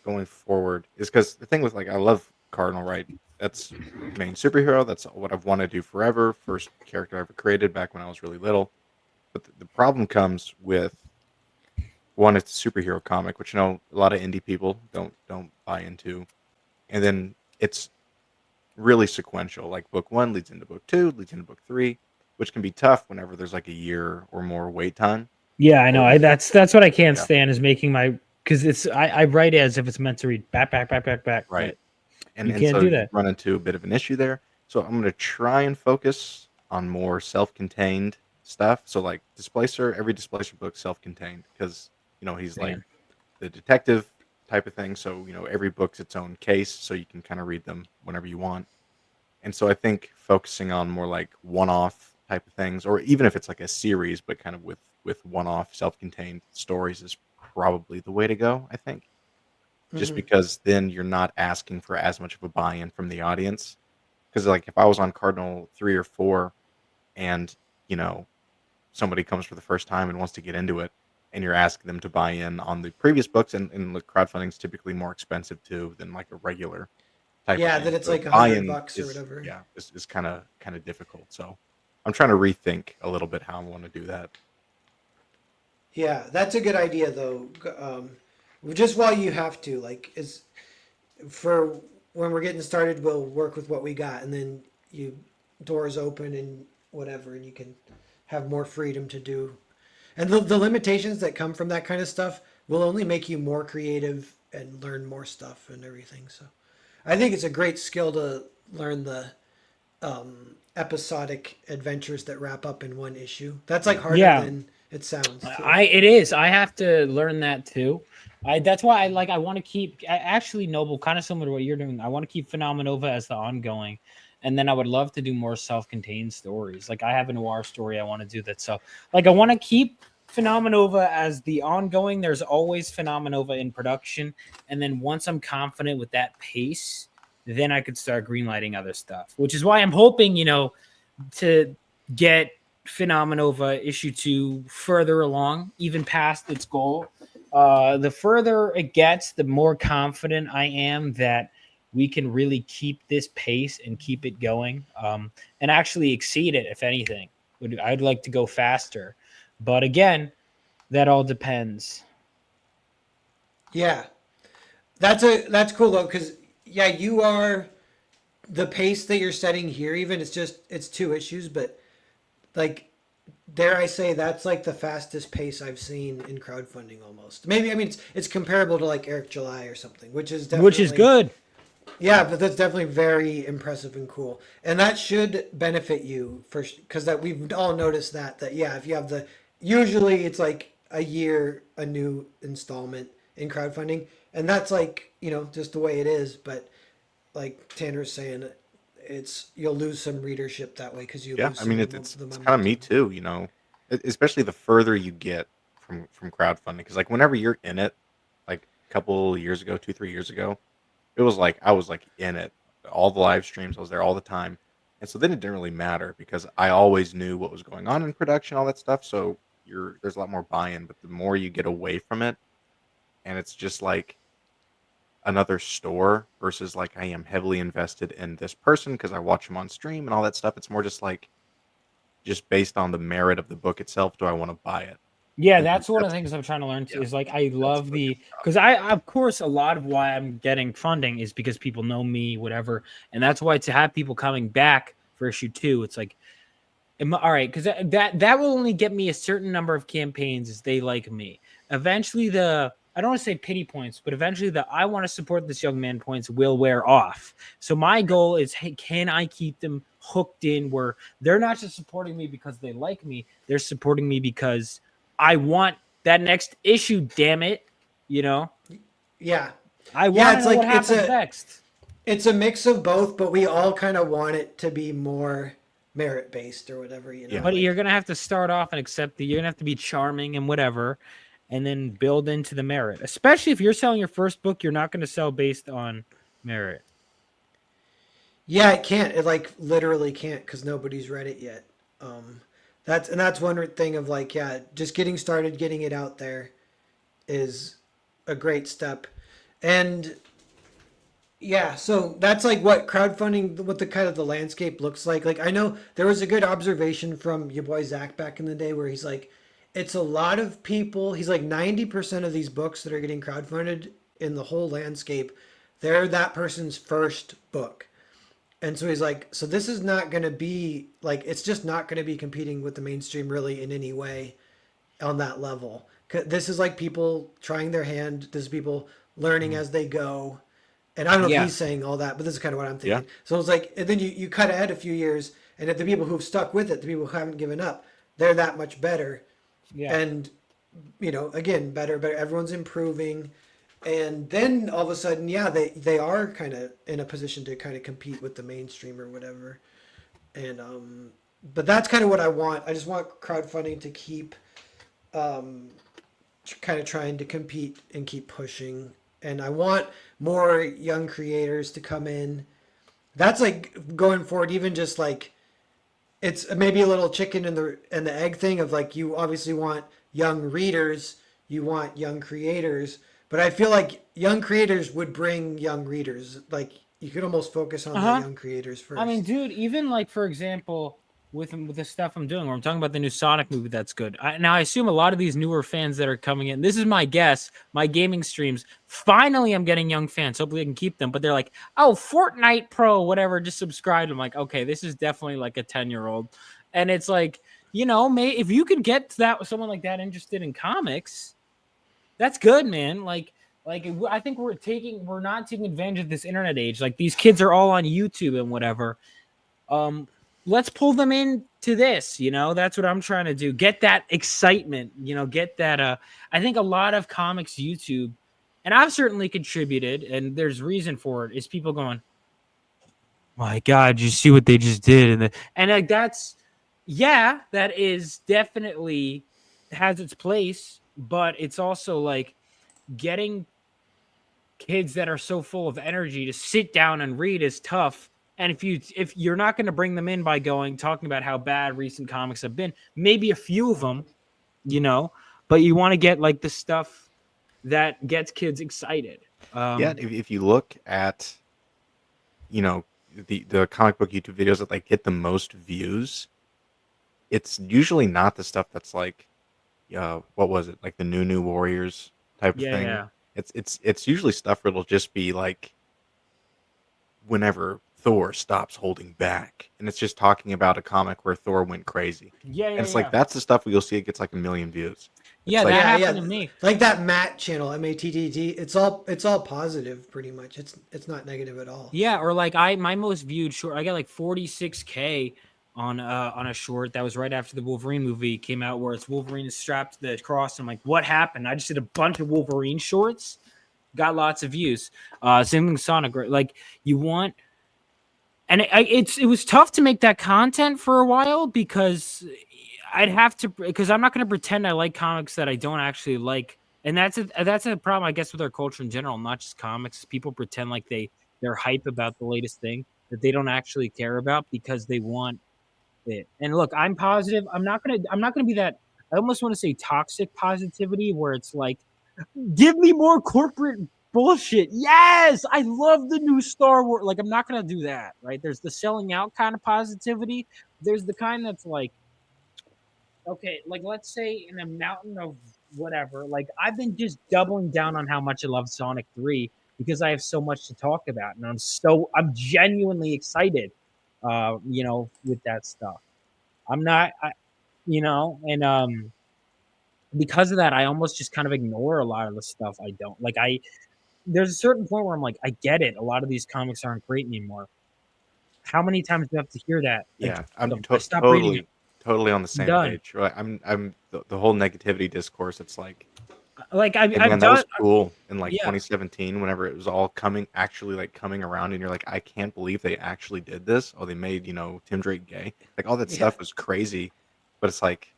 going forward is because the thing with like I love Cardinal, right? That's main superhero. That's what I've wanted to do forever. First character I ever created back when I was really little. But the problem comes with one, it's a superhero comic, which a lot of indie people don't buy into, and then it's really sequential. Like book one leads into book two, leads into book three, which can be tough whenever there's like a year or more wait time. Yeah, I know. Or That's what I can't yeah, stand is making my because I write it as if it's meant to read back, right. but and you and can't so do you that. run into a bit of an issue there. So I'm going to try and focus on more self-contained stuff. So like Displacer, every Displacer book self-contained because he's like Man. the detective type of thing. So every book's its own case, so you can kind of read them whenever you want. And so I think focusing on more like one-off type of things, or even if it's like a series, but kind of with one-off self-contained stories, is probably the way to go. I think just Hmm. because then you're not asking for as much of a buy-in from the audience. Because like if I was on Cardinal 3 or 4, and you know somebody comes for the first time and wants to get into it, and you're asking them to buy in on the previous books, and the crowdfunding is typically more expensive too than like a regular type of Yeah, game. that it's So like buy-in $100 or whatever. is kind of difficult. So I'm trying to rethink a little bit how I want to do that. Yeah, that's a good idea though. Just while you have to, like, is for when we're getting started, we'll work with what we got, and then you doors open and whatever, and you can have more freedom to do. And the limitations that come from that kind of stuff will only make you more creative and learn more stuff and everything. So, I think it's a great skill to learn the episodic adventures that wrap up in one issue. That's like harder Yeah. than it sounds. Too. It is. I have to learn that too. That's why I want to keep actually Noble, kind of similar to what you're doing. I want to keep Phenomenova as the ongoing, and then I would love to do more self-contained stories. Like I have a noir story I want to do that. So like I want to keep Phenomenova as the ongoing. There's always Phenomenova in production, and then once I'm confident with that pace, then I could start greenlighting other stuff. Which is why I'm hoping, to get Phenomenova issue 2 further along, even past its goal. The further it gets, the more confident I am that we can really keep this pace and keep it going, and actually exceed it, if anything. I'd like to go faster. But again, that all depends. Yeah, that's cool though, because yeah, you are the pace that you're setting here. Even it's 2 issues, but like dare I say that's like the fastest pace I've seen in crowdfunding almost. Maybe I mean it's comparable to like Eric July or something, which is Good. Yeah, but that's definitely very impressive and cool, and that should benefit you first because that we've all noticed that yeah, if you have usually it's like a year a new installment in crowdfunding, and that's like just the way it is. But like Tanner's saying, you'll lose some readership that way because you Yeah, lose I mean the it's kind of me too. Especially the further you get from crowdfunding, because like whenever you're in it, like a couple years ago, 2 3 years ago, it was like I was like in it. All the live streams, I was there all the time. And so then it didn't really matter because I always knew what was going on in production, all that stuff. So there's a lot more buy-in, but the more you get away from it and it's just like another store versus like I am heavily invested in this person because I watch them on stream and all that stuff. It's more just based on the merit of the book itself. Do I want to buy it? Yeah, And that's one of the things I'm trying to learn too. yeah, Is like I that's love the because of course a lot of why I'm getting funding is because people know me, whatever, and that's why to have people coming back for issue 2, it's like, all right, because that will only get me a certain number of campaigns as they like me. Eventually, I don't want to say pity points, but eventually the I want to support this young man points will wear off. So my goal is, hey, can I keep them hooked in where they're not just supporting me because they like me, they're supporting me because I want that next issue, damn it. Yeah, I yeah. want to It's know like what happens next. it's a mix of both, but we all kind of want it to be more merit based or whatever. Yeah. But you're going to have to start off and accept that you're going to have to be charming and whatever, and then build into the merit. Especially if you're selling your first book, you're not going to sell based on merit. Yeah, it can't. It like literally can't because nobody's read it yet. That's one thing of like, yeah, just getting started, getting it out there is a great step. And yeah, so that's like what crowdfunding, what the kind of the landscape looks like. Like I know there was a good observation from your boy Zach back in the day where he's like, it's a lot of people. He's like 90% of these books that are getting crowdfunded in the whole landscape, they're that person's first book. And so he's like, so this is not going to be like, it's just not going to be competing with the mainstream really in any way on that level. This is like people trying their hand. This is people learning as they go. And I don't know if he's saying all that, but this is kind of what I'm thinking. Yeah. So it's like, and then you cut ahead a few years, and if the people who've stuck with it, the people who haven't given up, they're that much better. Yeah. And, again, better, everyone's improving. And then all of a sudden, yeah, they are kind of in a position to kind of compete with the mainstream or whatever. And, but that's kind of what I want. I just want crowdfunding to keep kind of trying to compete and keep pushing. And I want more young creators to come in. That's like going forward, even just like it's maybe a little chicken and the egg thing of like you obviously want young readers you want young creators, but I feel like young creators would bring young readers. Like you could almost focus on the Uh-huh. young creators I mean, first. dude, even like for example, with the stuff I'm doing, where I'm talking about the new Sonic movie that's good. Now I assume a lot of these newer fans that are coming in. This is my guess. My gaming streams. Finally, I'm getting young fans. Hopefully, I can keep them. But they're like, "Oh, Fortnite Pro, whatever." Just subscribe. I'm like, okay, this is definitely like a 10-year-old, and it's like, if you could get someone like that interested in comics, that's good, man. Like I think we're not taking advantage of this internet age. Like these kids are all on YouTube and whatever. um let's pull them into this. That's what I'm trying to do. Get that excitement, get that. I think a lot of comics YouTube, and I've certainly contributed, and there's reason for it, is people going, my God, you see what they just did? And like that is definitely has its place, but it's also like getting kids that are so full of energy to sit down and read is tough. And if you're not going to bring them in by talking about how bad recent comics have been, maybe a few of them, but you want to get like the stuff that gets kids excited. Yeah, if you look at, you know, the comic book YouTube videos that like get the most views, it's usually not the stuff that's like, what was it, like the New Warriors type of Yeah, thing. yeah. It's usually stuff where it'll just be like whenever Thor stops holding back, and it's just talking about a comic where Thor went crazy, Yeah, and yeah, it's like yeah. that's the stuff where you'll see it gets like 1 million views. Yeah, It's like, that Yeah, happened yeah, to me. like that Matt channel, MATTT. It's all positive, pretty much. It's not negative at all. Yeah, or like my most viewed short, I got like 46K on a short that was right after the Wolverine movie came out, where it's Wolverine is strapped to the cross. And I'm like, what happened? I just did a bunch of Wolverine shorts, got lots of views. Same thing with Sonic. Like you want, and it was tough to make that content for a while because because I'm not going to pretend I like comics that I don't actually like. And that's a problem, I guess, with our culture in general, not just comics. People pretend like they're hype about the latest thing that they don't actually care about because they want it. And look, I'm positive. I'm not gonna be that. I almost want to say toxic positivity, where it's like, give me more corporate bullshit. Yes, I love the new Star Wars. Like, I'm not gonna do that, right? There's the selling out kind of positivity. There's the kind that's like, okay, like let's say in a mountain of whatever, like I've been just doubling down on how much I love Sonic 3 because I have so much to talk about, and I'm genuinely excited, with that stuff. I'm not, and because of that, I almost just kind of ignore a lot of the stuff I don't like. There's a certain point where I'm like, I get it. A lot of these comics aren't great anymore. How many times do I have to hear that? yeah, I'm I stopped reading it. totally on the I'm same done. page. Right? I'm the whole negativity discourse. It's like, Like hey I've man, that was done. cool in like Yeah. 2017 whenever it was all coming around, and you're like, I can't believe they actually did this. Oh, they made, Tim Drake gay. Like all that Yeah. stuff was crazy, but it's like,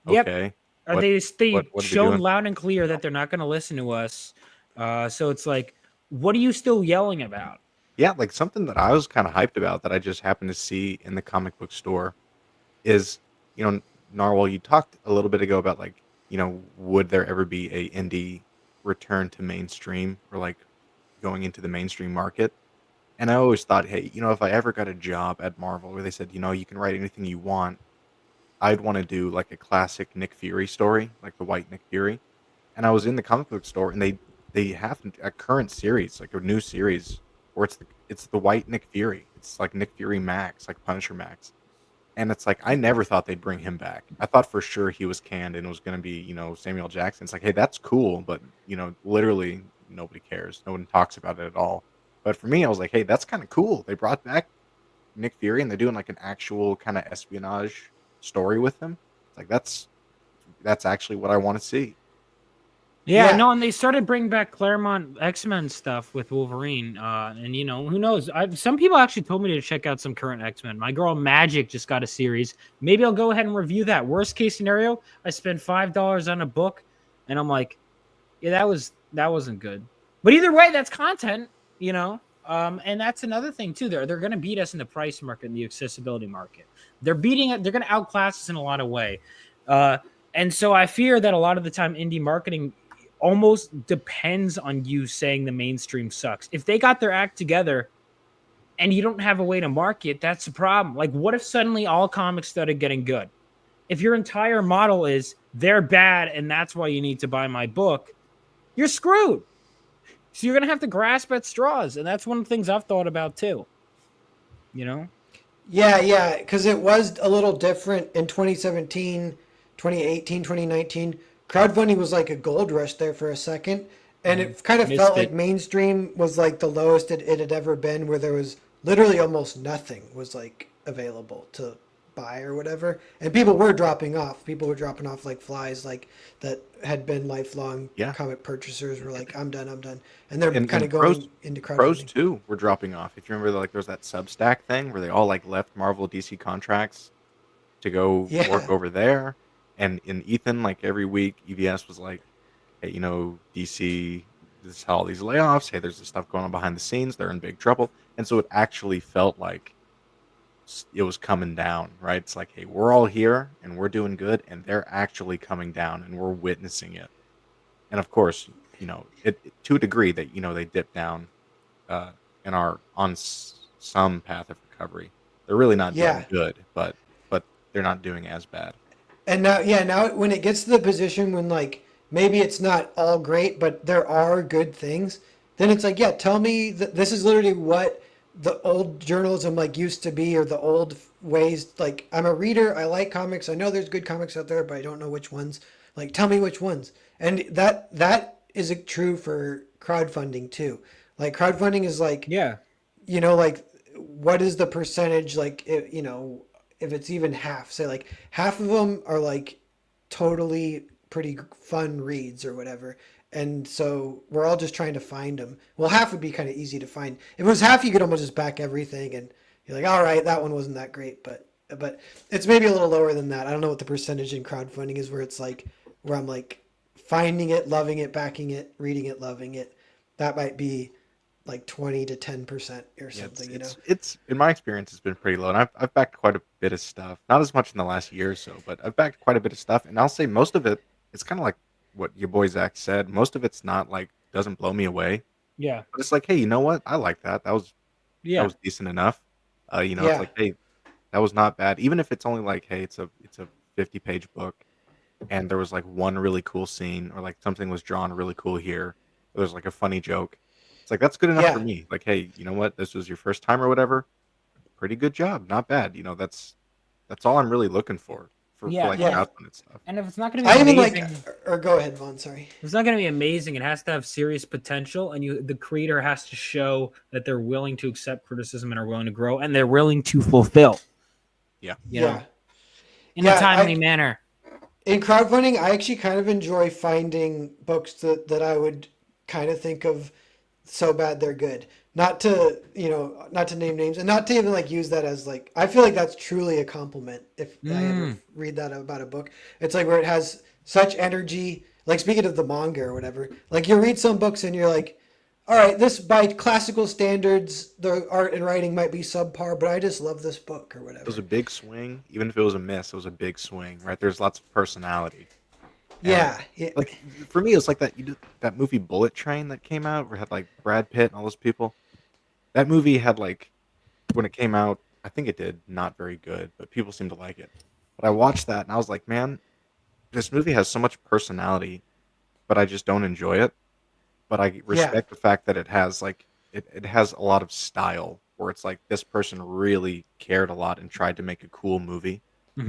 Yep. okay, They what are they shown doing? loud and clear that they're not going to listen to us. So it's like, what are you still yelling about? Yeah, like something that I was kind of hyped about that I just happened to see in the comic book store is, Narwhal, you talked a little bit ago about like, would there ever be a indie return to mainstream or like going into the mainstream market? And I always thought, hey, if I ever got a job at Marvel where they said, you can write anything you want, I'd want to do like a classic Nick Fury story, like the White Nick Fury. And I was in the comic book store, and they have a current series, like a new series, where it's the White Nick Fury. It's like Nick Fury Max, like Punisher Max. And it's like I never thought they'd bring him back. I thought for sure he was canned and it was going to be, Samuel Jackson. It's like, hey, that's cool, but literally nobody cares. No one talks about it at all. But for me, I was like, hey, that's kind of cool. They brought back Nick Fury and they're doing like an actual kind of espionage story with him. It's like that's actually what I want to see. Yeah, no, and they started bringing back Claremont X-Men stuff with Wolverine, and who knows? Some people actually told me to check out some current X-Men. My girl Magic just got a series. Maybe I'll go ahead and review that. Worst case scenario, I spend $5 on a book, and I'm like, yeah, that wasn't good. But either way, that's content, and that's another thing too. They're going to beat us in the price market and the accessibility market. They're going to outclass us in a lot of way. And so I fear that a lot of the time indie marketing almost depends on you saying the mainstream sucks. If they got their act together and you don't have a way to market, that's the problem. Like, what if suddenly all comics started getting good? If your entire model is they're bad and that's why you need to buy my book, you're screwed. So you're going to have to grasp at straws. And that's one of the things I've thought about too. You know? Yeah, because it was a little different in 2017, 2018, 2019. Crowdfunding was like a gold rush there for a second. And it kind of Missed felt it. like mainstream was like the lowest it had ever been, where there was literally almost nothing was like available to buy or whatever. And people were dropping off. People were dropping off like flies, like that had been lifelong Yeah. comic purchasers were like, I'm done. And they're And kind of pros going into pros crowdfunding. too were dropping off. If you remember, like there's that Substack thing where they all like left Marvel DC contracts to go work Yeah. over there. And in Ethan, like every week, EVS was like, hey, DC, this is how all these layoffs. Hey, there's this stuff going on behind the scenes. They're in big trouble. And so it actually felt like it was coming down, right? It's like, hey, we're all here and we're doing good, and they're actually coming down, and we're witnessing it. And of course, to a degree that they dip down uh, and are on some path of recovery. They're really not doing Yeah. good, but they're not doing as bad. And now when it gets to the position when like maybe it's not all great, but there are good things, then it's like, yeah, tell me that this is literally what the old journalism like used to be, or the old ways. Like, I'm a reader, I like comics, I know there's good comics out there, but I don't know which ones. Like, tell me which ones. And that is true for crowdfunding too. Like, crowdfunding is like, Yeah. like what is the percentage, like if it's even half, say like half of them are like totally pretty fun reads or whatever, and so we're all just trying to find them. Well, half would be kind of easy to find. If it was half, you could almost just back everything and you're like, all right, that one wasn't that great, but it's maybe a little lower than that. I don't know what the percentage in crowdfunding is where it's like where I'm like finding it, loving it, backing it, reading it, loving it. That might be like 20 to 10% or Yeah, something, it's in my experience, it's been pretty low, and I've backed quite a bit of stuff. Not as much in the last year or so, but I've backed quite a bit of stuff, and I'll say most of it, it's kind of like what your boy Zach said. Most of it's not like doesn't blow me away, Yeah. but it's like, hey, you know what? I like that. That Yeah. was decent enough. It's Yeah. like, hey, that was not bad. Even if it's only like, hey, it's a 50-page book, and there was like one really cool scene, or like something was drawn really cool here, or there's like a funny joke. It's like that's good enough for Yeah. me. Like, hey, you know what? This was your first time or whatever. Pretty good job. Not bad. That's all I'm really looking for Yeah. like Yeah. crowdfunded stuff. And if it's not going to I be even like, amazing, or go ahead, Vaughn. Sorry. if it's not going to be amazing, it has to have serious potential, and the creator has to show that they're willing to accept criticism and are willing to grow, and they're willing to fulfill. Yeah. You know, Yeah. in Yeah, a timely manner. In crowdfunding, I actually kind of enjoy finding books that I would kind of think of so bad they're good. Not to name names and not to even like use that as like, I feel like that's truly a compliment if I ever read that about a book. It's like where it has such energy. Like, speaking of the manga or whatever, like you read some books and you're like, all right, this by classical standards, the art and writing might be subpar, but I just love this book or It was a whatever. big swing. Even if it was a miss, it was a big swing, right? There's lots of personality. And Yeah. Yeah. like for me, it's like that movie Bullet Train that came out where it had like Brad Pitt and all those people. That movie had like when it came out, I think it did not very good, but people seemed to like it. But I watched that and I was like, man, this movie has so much personality, but I just don't enjoy it. But I Yeah. respect the fact that it has like it has a lot of style where it's like this person really cared a lot and tried to make a cool movie,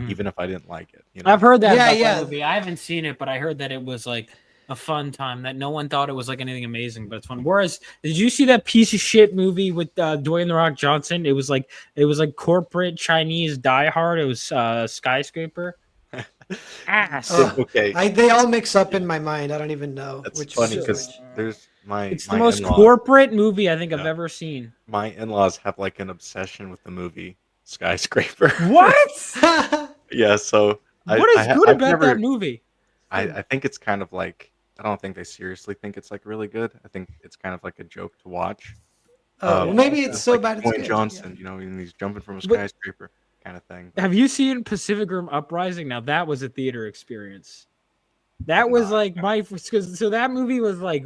even if I didn't like it, you I've know? heard that Yeah. about that Yeah. movie. I haven't seen it, but I heard that it was like a fun time. That no one thought it was like anything amazing, but it's fun. Whereas, did you see that piece of shit movie with Dwayne the Rock Johnson? It was like corporate Chinese Die Hard. It was Skyscraper. Ass. Okay, They all mix up in my mind. I don't even know that's which funny one's because which. there's my It's the my most in-laws. corporate movie I think I've Yeah, ever seen. my in-laws have like an obsession with the movie Skyscraper. What? Yeah, so What is good I've about that never movie? I think it's kind of like I don't think they seriously think it's like really good. I think it's kind of like a joke to watch. Oh, well, Yeah. maybe it's Okay. so Like bad it's Dwayne good. Yeah. Johnson, and he's jumping from a But skyscraper. kind of thing. Have you seen Pacific Rim Uprising? Now that was a theater experience. That I've was not. like so that movie was like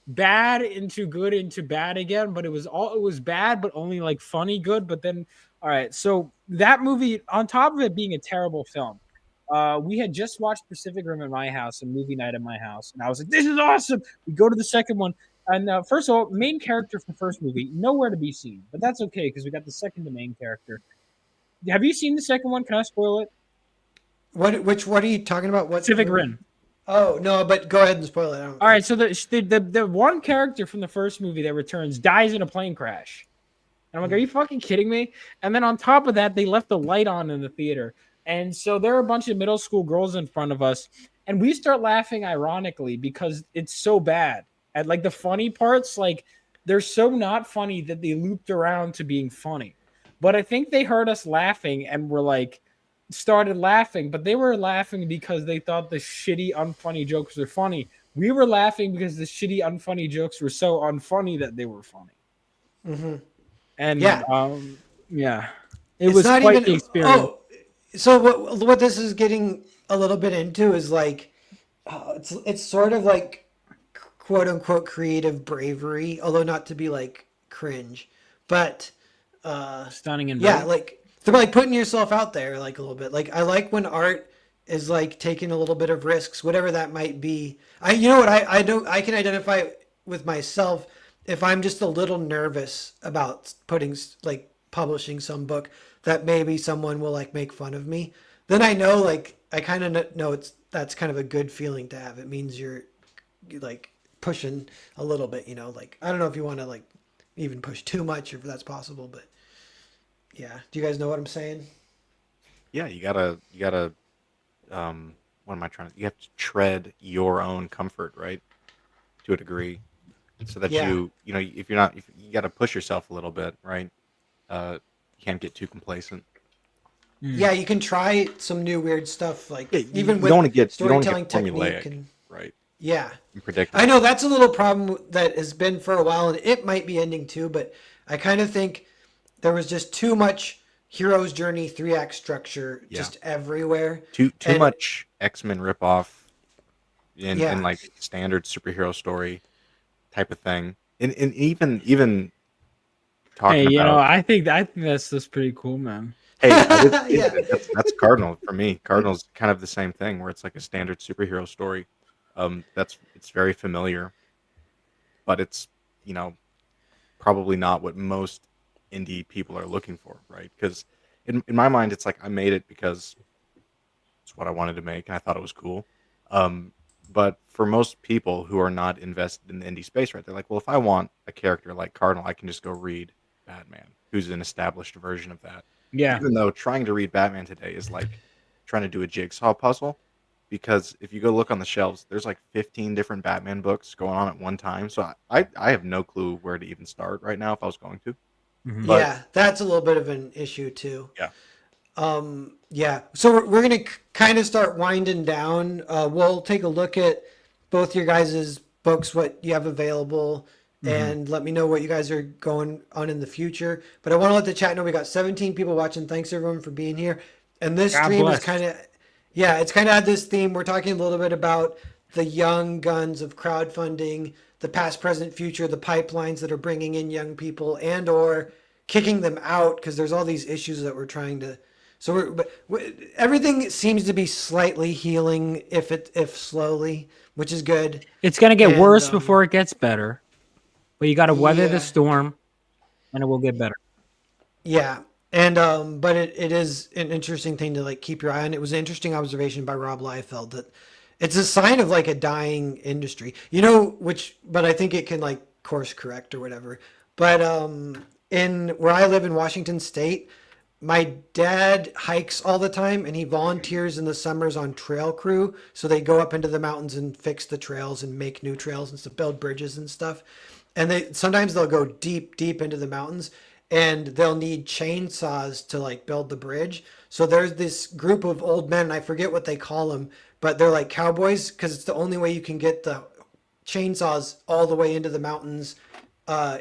bad into good into bad again, but it was bad, but only like funny good. But then, all right, so that movie, on top of it being a terrible film, we had just watched Pacific Rim at my house, a movie night at my house, and I was like, "This is awesome." We go to the second one, and first of all, main character from the first movie nowhere to be seen, but that's okay because we got the second to main character. Have you seen the second one? Can I spoil it? What are you talking about? What Pacific movie? Rim. Oh no, but go ahead and spoil it. I don't All right, so the one character from the first movie that returns dies in a plane crash. And I'm like, are you fucking kidding me? And then on top of that, they left the light on in the theater. And so there are a bunch of middle school girls in front of us, and we start laughing ironically because it's so bad. And like the funny parts, like they're so not funny that they looped around to being funny. But I think they heard us laughing and were like started laughing, but they were laughing because they thought the shitty, unfunny jokes were funny. We were laughing because the shitty, unfunny jokes were so unfunny that they were funny. Mm-hmm. And Yeah. Yeah, it It's was not quite even. the experience. Oh, so what this is getting a little bit into is like, it's sort of like quote unquote creative bravery, although not to be like cringe, but Stunning and yeah, brave. like they're like putting yourself out there like a little bit. Like I like when art is like taking a little bit of risks, whatever that might be. You know what, I don't, I can identify with myself if I'm just a little nervous about putting like publishing some book that maybe someone will like make fun of me. Then I know, like I kind of know that's kind of a good feeling to have. It means you're like pushing a little bit, you know. Like I don't know if you want to like even push too much or if that's possible, but yeah. Do you guys know what I'm saying? Yeah, you gotta what am I trying to? You have to tread your own comfort, right, to a degree, so that Yeah. you know if you're not, if you got to push yourself a little bit, right? You can't get too complacent. Yeah, you can try some new weird stuff, like Yeah, even you don't with want to get storytelling technique formulaic, and right, yeah. and I predictable. know that's a little problem that has been for a while, and it might be ending too. But I kind of think there was just too much hero's journey 3 act structure Yeah, just everywhere, too and much X-Men ripoff in yeah, like standard superhero story type of thing, and even Hey, talking about. I think that's pretty cool, man. Hey, I did say yeah, that. That's Cardinal for me. Cardinal's kind of the same thing, where it's like a standard superhero story. It's very familiar, but it's you know probably not what most indie people are looking for, right? Because in my mind, it's like I made it because it's what I wanted to make, and I thought it was cool. Um, but for most people who are not invested in the indie space, right, they're like, well, if I want a character like Cardinal, I can just go read Batman, who's an established version of that. Yeah. Even though trying to read Batman today is like trying to do a jigsaw puzzle, because if you go look on the shelves, there's like 15 different Batman books going on at one time. So I have no clue where to even start right now if I was going to. Mhm. But yeah. That's a little bit of an issue too. yeah, Yeah. So we're gonna kind of start winding down. We'll take a look at both your guys' books, what you have available, Mhm. and let me know what you guys are going on in the future. But I want to let the chat know we got 17 people watching. Thanks everyone for being here. And this God stream is bless. kind of, yeah, it's kind of had this theme. We're talking a little bit about the young guns of crowdfunding, the past, present, future, the pipelines that are bringing in young people and or kicking them out because there's all these issues that we're trying to. So everything seems to be slightly healing, if slowly, which is good. It's gonna get And worse before it gets better, but you got to weather the yeah, storm, and it will get better. yeah, and but it is an interesting thing to like keep your eye on. It was an interesting observation by Rob Liefeld that it's a sign of like a dying industry, you know. Which, but I think it can like course correct or whatever. But in where I live in Washington State, my dad hikes all the time and he volunteers in the summers on trail crew. So they go up into the mountains and fix the trails and make new trails and stuff, build bridges and stuff. And they sometimes they'll go deep, deep into the mountains and they'll need chainsaws to like build the bridge. So there's this group of old men, I forget what they call them, but they're like cowboys because it's the only way you can get the chainsaws all the way into the mountains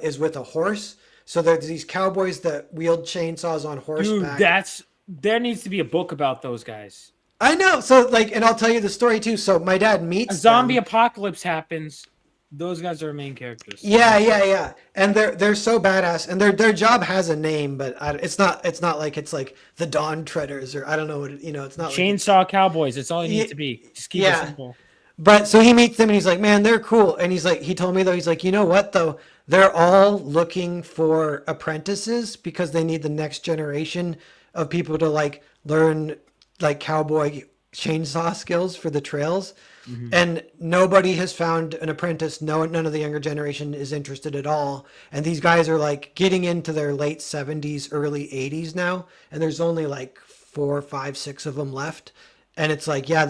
is with a horse. So there's these cowboys that wield chainsaws on horseback. Dude, there needs to be a book about those guys. I know. So like, and I'll tell you the story too. So my dad meets A zombie them. apocalypse happens. Those guys are main characters. Yeah. And they're so badass, and their job has a name, but it's not like it's like the Dawn Treaders, or I don't know what it's not. Chainsaw Cowboys. It's all you need to be. Just keep it Yeah. simple. But so he meets them and he's like, man, they're cool. And he's like, he told me though, he's like, you know what though? They're all looking for apprentices because they need the next generation of people to like learn like cowboy chainsaw skills for the trails. Mm-hmm. And nobody has found an apprentice. None of the younger generation is interested at all. And these guys are like getting into their late 70s, early 80s now. And there's only like 4, 5, 6 of them left. And it's like, yeah,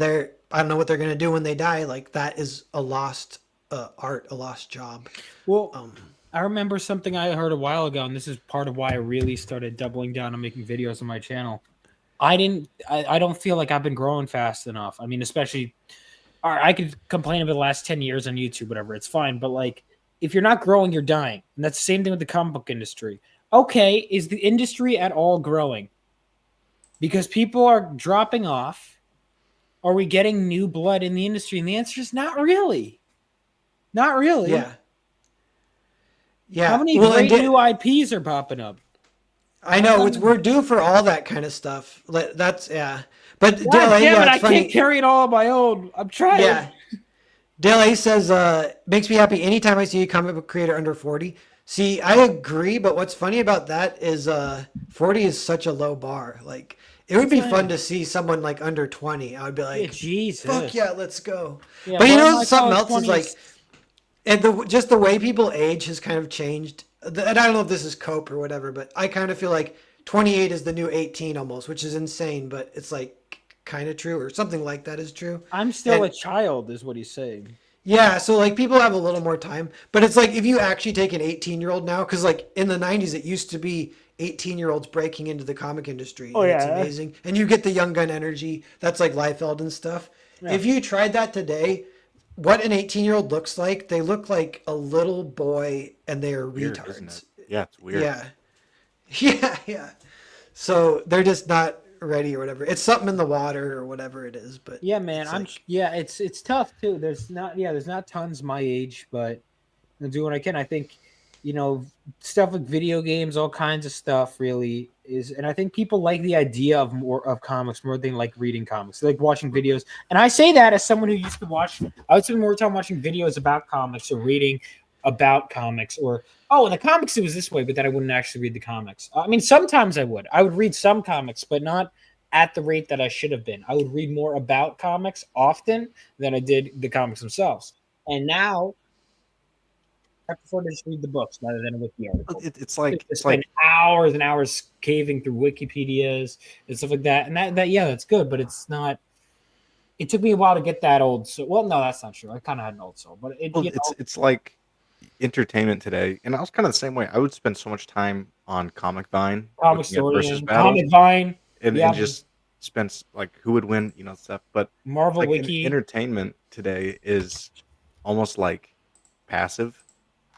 I don't know what they're going to do when they die. Like that is a lost art, a lost job. Well, I remember something I heard a while ago, and this is part of why I really started doubling down on making videos on my channel. I don't feel like I've been growing fast enough. I mean, especially, I could complain over the last 10 years on YouTube, whatever. It's fine. But like, if you're not growing, you're dying. And that's the same thing with the comic book industry. Okay, is the industry at all growing? Because people are dropping off. Are we getting new blood in the industry? And the answer is not really. Not really. Yeah. Yeah. How many great new IPs are popping up? I know we're due for all that kind of stuff. That's But God damn it, I can't carry it all on my own. I'm trying. Yeah. Dale A says, makes me happy anytime I see a comic book creator under 40. See, I agree, but what's funny about that is 40 is such a low bar. Like, it would be fun to see someone like under 20. I would be like, Jesus. Fuck yeah, let's go. Yeah, but something else is like, and just the way people age has kind of changed. And I don't know if this is cope or whatever, but I kind of feel like 28 is the new 18 almost, which is insane, but it's like kind of true, or something like that is true. I'm still a child is what he's saying. Yeah, so like people have a little more time, but it's like if you actually take an 18-year-old now, because like in the 90s it used to be 18-year-olds breaking into the comic industry. Oh, yeah. It's amazing. And you get the young gun energy. That's like Liefeld and stuff. Yeah. If you tried that today, what an 18-year-old looks like, they look like a little boy and they are weird, retards. Isn't it? Yeah, it's weird. Yeah. So they're just not ready or whatever. It's something in the water or whatever it is. But yeah, man, it's tough too. There's not tons my age, but I'll do what I can. I think, stuff like video games, all kinds of stuff really is, and I think people like the idea of more of comics more than like reading comics. They like watching videos. And I say that as someone who used to I would spend more time watching videos about comics or reading about comics, or in the comics it was this way, but then I wouldn't actually read the comics. I mean, sometimes I would read some comics, but not at the rate that I should have been. I would read more about comics often than I did the comics themselves. And now I prefer to just read the books rather than a wiki article. It's like hours and hours caving through Wikipedias and stuff like that. And that's good, but it's not. It took me a while to get that old soul. Well, no, that's not true. I kind of had an old soul, but it's like entertainment today, and I was kind of the same way. I would spend so much time on Comic Vine, Comic Vine, and just spend like who would win, stuff. But Marvel like, Wiki entertainment today is almost like passive,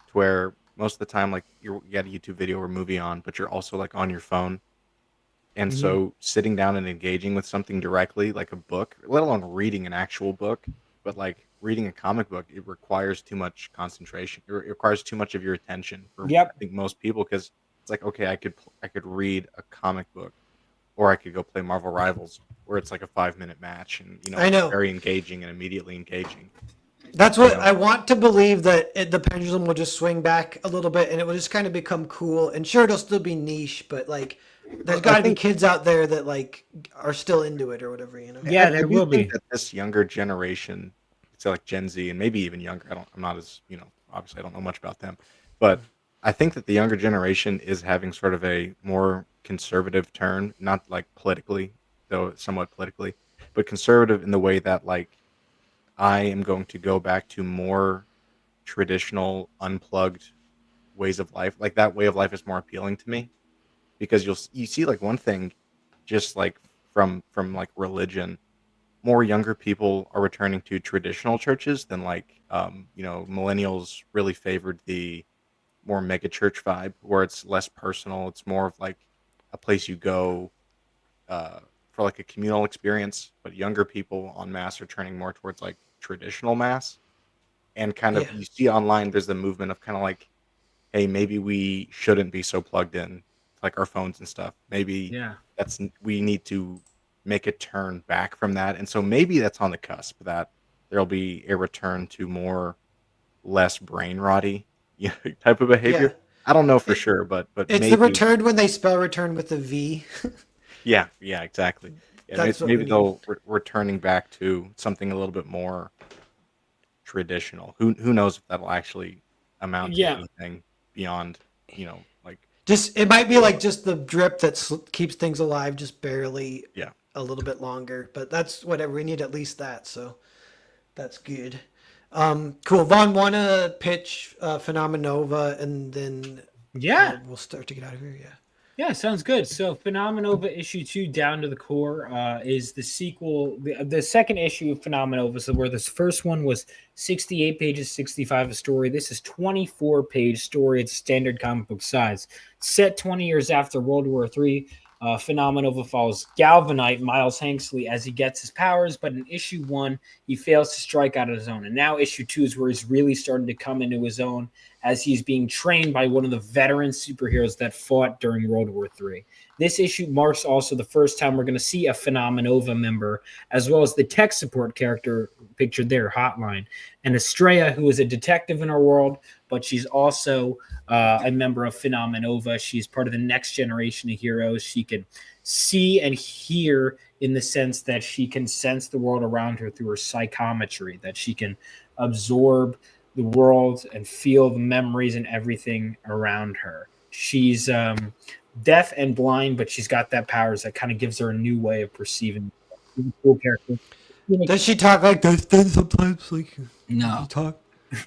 to where most of the time, like you got a YouTube video or movie on, but you're also like on your phone. And so sitting down and engaging with something directly, like a book, let alone reading an actual book, but like reading a comic book, it requires too much concentration. It requires too much of your attention for I think most people, because it's like, okay, I could read a comic book, or I could go play Marvel Rivals, where it's like a 5-minute match, and I know. It's very engaging and immediately engaging. That's what I want to believe, that the pendulum will just swing back a little bit, and it will just kind of become cool. And sure, it'll still be niche, but like, there's got to be kids out there that like are still into it or whatever, Yeah, there will be. That this younger generation, so like Gen Z and maybe even younger. I'm not as obviously I don't know much about them, but I think that the younger generation is having sort of a more conservative turn, not like politically, though somewhat politically, but conservative in the way that like I am going to go back to more traditional, unplugged ways of life. Like that way of life is more appealing to me. Because you see like one thing, just like from like religion, more younger people are returning to traditional churches than like millennials really favored the more mega church vibe, where it's less personal. It's more of like a place you go for like a communal experience, but younger people en masse are turning more towards like traditional mass. And kind of Yeah. you see online, there's the movement of kind of like, hey, maybe we shouldn't be so plugged in to like our phones and stuff. Maybe Yeah. we need to make a turn back from that. And so maybe that's on the cusp that there'll be a return to more less brain rotty type of Yeah. behavior. I don't know for It, sure, but it's the maybe return when they spell return with a V. yeah, exactly. Yeah, That's what we maybe need. they'll returning back to something a little bit more traditional. Who knows if that'll actually amount to Yeah. anything beyond, like Just it might be like just the drip that keeps things alive, just barely yeah. a little bit longer. But that's whatever we need, at least that. So that's good. Cool. Vaughn, wanna pitch Phenomenova, and then Yeah. we'll start to get out of here. Yeah. Yeah, sounds good. So, Phenomenova issue 2, Down to the Core, is the sequel, the second issue of Phenomenova. So, where this first one was 68 pages, 65 a story. This is 24-page story. It's standard comic book size. Set 20 years after World War III, Phenomenova follows Galvanite, Miles Hanksley, as he gets his powers. But in issue 1, he fails to strike out on his own. And now issue 2 is where he's really starting to come into his own, as he's being trained by one of the veteran superheroes that fought during World War III. This issue marks also the first time we're going to see a Phenomenova member, as well as the tech support character pictured there, Hotline, and Estrella, who is a detective in our world, but she's also a member of Phenomenova. She's part of the next generation of heroes. She can see and hear in the sense that she can sense the world around her through her psychometry, that she can absorb the world and feel the memories and everything around her. She's deaf and blind, but she's got that powers that kind of gives her a new way of perceiving. Cool character. Does she talk like this then sometimes? Like No. talk.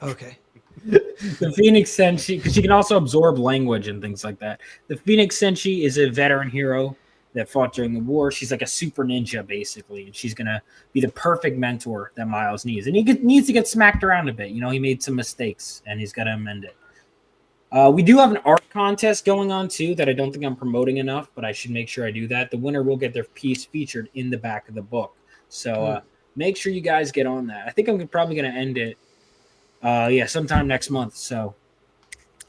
Okay. The Phoenix Senshi, because she can also absorb language and things like that. The Phoenix Senshi is a veteran hero that fought during the war. She's like a super ninja, basically, and she's gonna be the perfect mentor that Miles needs. And he needs to get smacked around a bit. He made some mistakes, and he's got to amend it. We do have an art contest going on too that I don't think I'm promoting enough, but I should make sure I do that. The winner will get their piece featured in the back of the book. So make sure you guys get on that. I think I'm probably going to end it. Sometime next month. So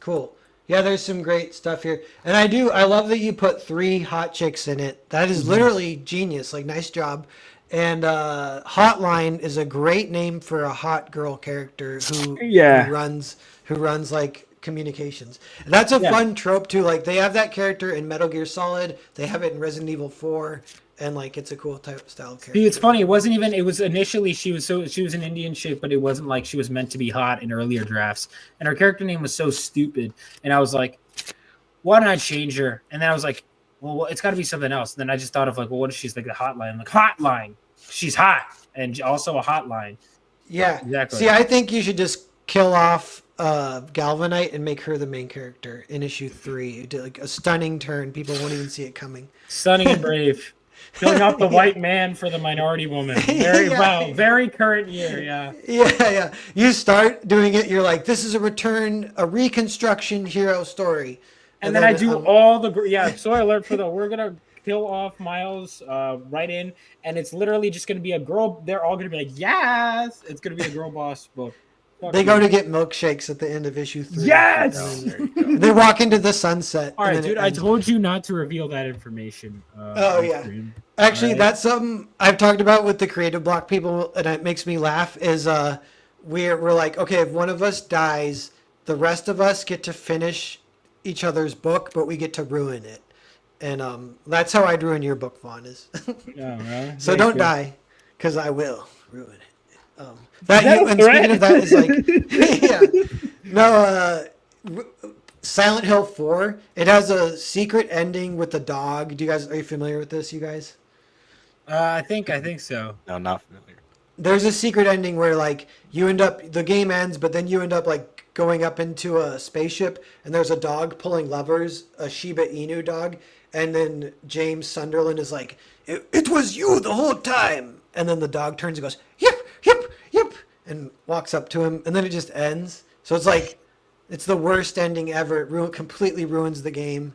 cool. Yeah, there's some great stuff here. And I love that you put 3 hot chicks in it. That is literally genius. Like, nice job. And Hotline is a great name for a hot girl character who runs like communications. And that's a fun trope too. Like, they have that character in Metal Gear Solid. They have it in Resident Evil 4. And like, it's a cool type style of character. See, it's funny. It wasn't even. It was initially she was an Indian chick, but it wasn't like she was meant to be hot in earlier drafts. And her character name was so stupid, and I was like, why don't I change her? And then I was like, well, it's got to be something else. And then I just thought of like, well, what if she's like the hotline? Like, hotline. She's hot and also a hotline. Yeah, exactly. See, I think you should just kill off Galvanite and make her the main character in issue 3. You did like a stunning turn. People won't even see it coming. Stunning and brave. Killing off the white man for the minority woman. Very current year, Yeah. You start doing it, you're like, this is a reconstruction hero story. And then I do all the spoiler alert for we're gonna kill off Miles right in, and it's literally just gonna be a girl. They're all gonna be like, yes, it's gonna be a girl boss book. They go to get milkshakes at the end of issue 3. Yes! They walk into the sunset. All right, dude, I told you not to reveal that information. Actually, that's something I've talked about with the creative block people, and it makes me laugh, is we're like, okay, if one of us dies, the rest of us get to finish each other's book, but we get to ruin it. And that's how I'd ruin your book, Vaughn, is. Really? So don't die, because I will ruin it. Speaking of that, is like, Silent Hill 4. It has a secret ending with the dog. Are you familiar with this, you guys? I think so. No, not familiar. There's a secret ending where like the game ends, but then you end up like going up into a spaceship, and there's a dog pulling levers, a Shiba Inu dog, and then James Sunderland is like, "It was you the whole time," and then the dog turns and goes, "Yep, yep, yep," and walks up to him, and then it just ends. So it's like It's the worst ending ever. Completely ruins the game.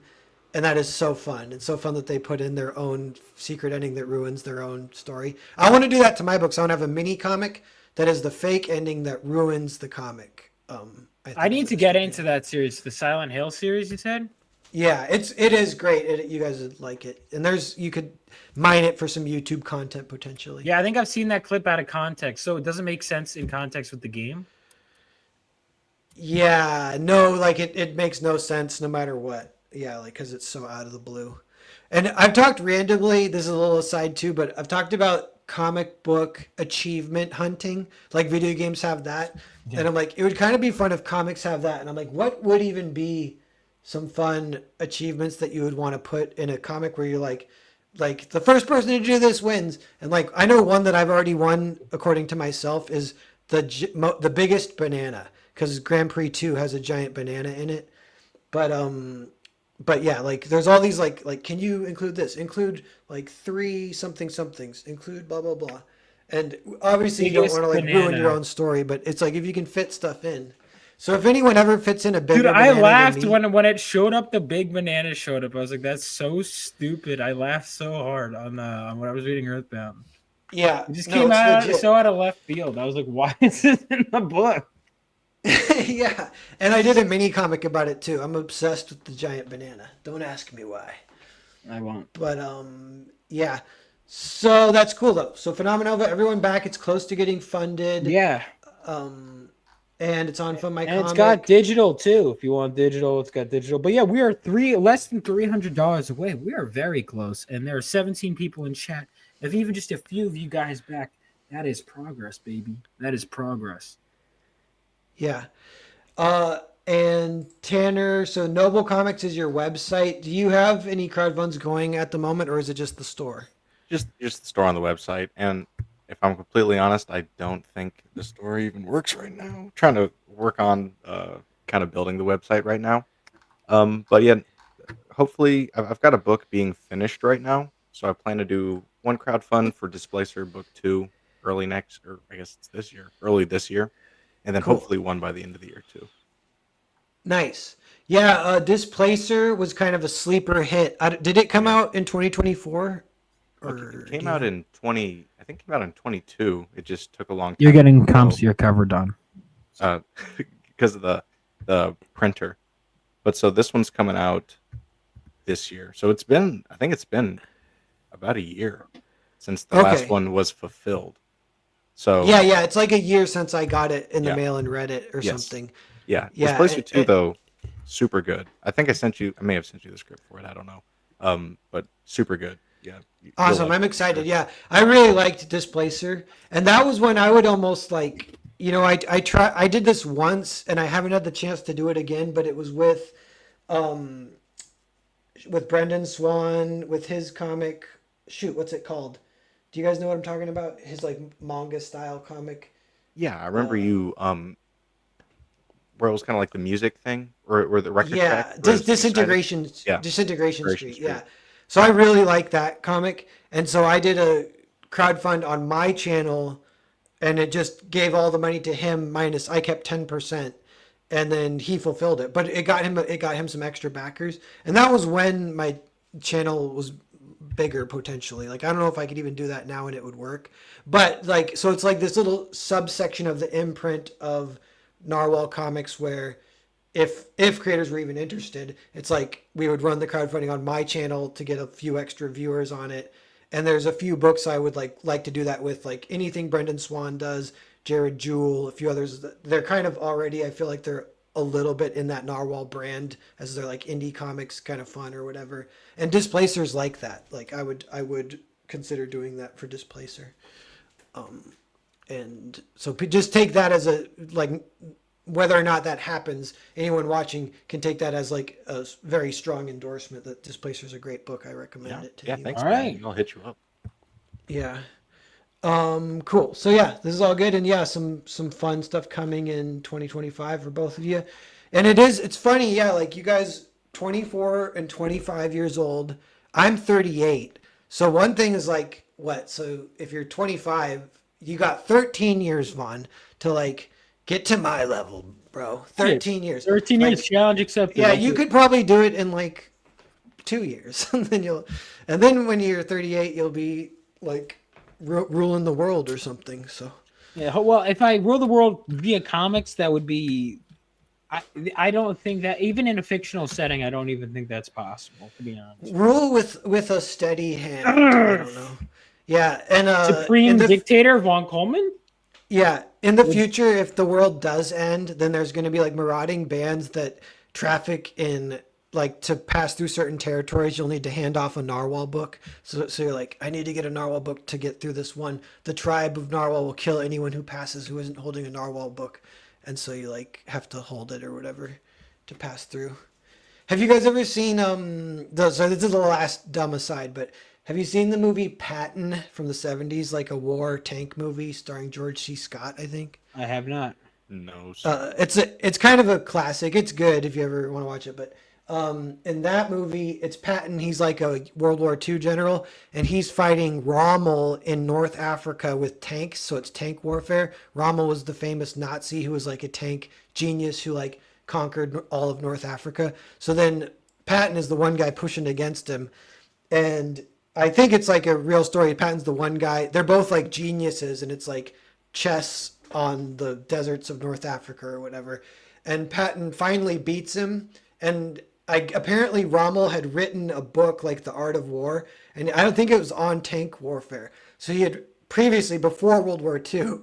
And that is so fun. It's so fun that they put in their own secret ending that ruins their own story. I want to do that to my books. I want to have a mini comic that is the fake ending that ruins the comic. I need to get into that series, the Silent Hill series. You said? Yeah, it is great. You guys would like it, and you could mine it for some YouTube content potentially. Yeah, I think I've seen that clip out of context, so it doesn't make sense in context with the game. Yeah, no, like it makes no sense no matter what. Yeah, like because it's so out of the blue. And I've talked randomly. This is a little aside too, but I've talked about comic book achievement hunting. Like video games have that, and I'm like, it would kind of be fun if comics have that. And I'm like, what would even be some fun achievements that you would want to put in a comic where you're like the first person to do this wins. And like I know one that I've already won according to myself is the biggest banana, because Grand Prix 2 has a giant banana in it. But yeah, like there's all these like can you include this? Include like 3 somethings. Include blah blah blah. And obviously you don't Biggest want to like banana. ruin your own story, but it's like if you can fit stuff in. So if anyone ever fits in a bigger Dude, I banana laughed than me, when it showed up. The big banana showed up. I was like, "That's so stupid." I laughed so hard on when I was reading Earthbound. yeah, It just no, came it's out legit. so out of left field. I was like, "Why is this in the book?" Yeah, and I did a mini comic about it too. I'm obsessed with the giant banana. Don't ask me why. I won't. But yeah. So that's cool though. So Phenomenova, everyone back. It's close to getting funded. Yeah, And it's on Fund My and Comic. it's got digital too. If you want digital, it's got digital. But yeah, we are less than $300 away. We are very close, and there are 17 people in chat. If even just a few of you guys back, that is progress, baby. That is progress. Yeah. And Tanner, so Noble Comics is your website. Do you have any crowdfunds going at the moment, or is it just the store? Just the store on the website. And if I'm completely honest, I don't think the store even works right now. I'm trying to work on kind of building the website right now. But yeah, hopefully I've got a book being finished right now, so I plan to do one crowdfund for Displacer Book 2 early next, or I guess it's early this year, and then Cool. hopefully one by the end of the year too. Nice. Yeah, Displacer was kind of a sleeper hit. Did it come out in 2024? It came out in I think it came out in 22. It just took a long time. You're getting CompSeer cover done. Because of the printer. But so this one's coming out this year. So I think it's been about a year since the last one was fulfilled. So yeah, it's like a year since I got it in the mail and read it or something. Yeah. Displacer 2 though, super good. I think I may have sent you the script for it, I don't know. But super good. Yeah. Awesome. I'm excited. Yeah. I really liked Displacer. And that was when I would almost like, I did this once and I haven't had the chance to do it again, but it was with Brendan Swan, with his comic. Shoot, what's it called? Do you guys know what I'm talking about? His like manga style comic. Yeah, I remember you where it was kind of like the music thing or the record track. Disintegration Street. Yeah. So I really like that comic. And so I did a crowdfund on my channel and it just gave all the money to him minus I kept 10%, and then he fulfilled it. But it got him some extra backers. And that was when my channel was bigger potentially. Like I don't know if I could even do that now and it would work. But like so it's like this little subsection of the imprint of Narwhal Comics where if creators were even interested, it's like we would run the crowdfunding on my channel to get a few extra viewers on it. And there's a few books I would like to do that with, like anything Brendan Swan does, Jared Jewell, a few others. They're kind of already, I feel like they're a little bit in that Narwhal brand as they're like indie comics kind of fun or whatever. And Displacer's like that. Like I would consider doing that for Displacer. And so just take that as a like. Whether or not that happens, anyone watching can take that as like a very strong endorsement that Displacer is a great book. I recommend it to you. Yeah, thanks. All right. I'll hit you up. Yeah. Cool. So yeah, this is all good. And yeah, some fun stuff coming in 2025 for both of you. And it's funny. Yeah. Like you guys 24 and 25 years old, I'm 38. So one thing is like what? So if you're 25, you got 13 years, Vaughn, to like, get to my level, bro. 13 years. 13 years. Like, Challenge accepted. yeah, you could probably do it in like 2 years, and then when you're 38, you'll be like ruling the world or something. So Yeah. Well, if I rule the world via comics, that would be. I don't think that even in a fictional setting, I don't even think that's possible. To be honest. rule with a steady hand. I don't know. Yeah, and Supreme dictator Vaughan Coleman. Yeah, in the future, if the world does end, then there's going to be like marauding bands that traffic in, like, to pass through certain territories. You'll need to hand off a narwhal book. So you're like, I need to get a narwhal book to get through this one. The tribe of narwhal will kill anyone who passes who isn't holding a narwhal book, and so you like have to hold it or whatever to pass through. Have you guys ever seen so this is the last dumb aside, but have you seen the movie Patton from the 70s, like a war tank movie starring George C. Scott, I think? I have not. No. Sir. It's kind of a classic. It's good if you ever want to watch it, but in that movie, it's Patton. He's like a World War II general, and he's fighting Rommel in North Africa with tanks, so it's tank warfare. Rommel was the famous Nazi who was like a tank genius who like conquered all of North Africa. So then Patton is the one guy pushing against him, and I think it's like a real story. Patton's the one guy. They're both like geniuses, and it's like chess on the deserts of North Africa or whatever. And Patton finally beats him, and apparently Rommel had written a book like The Art of War, and I don't think it was on tank warfare. So he had previously, before World War II,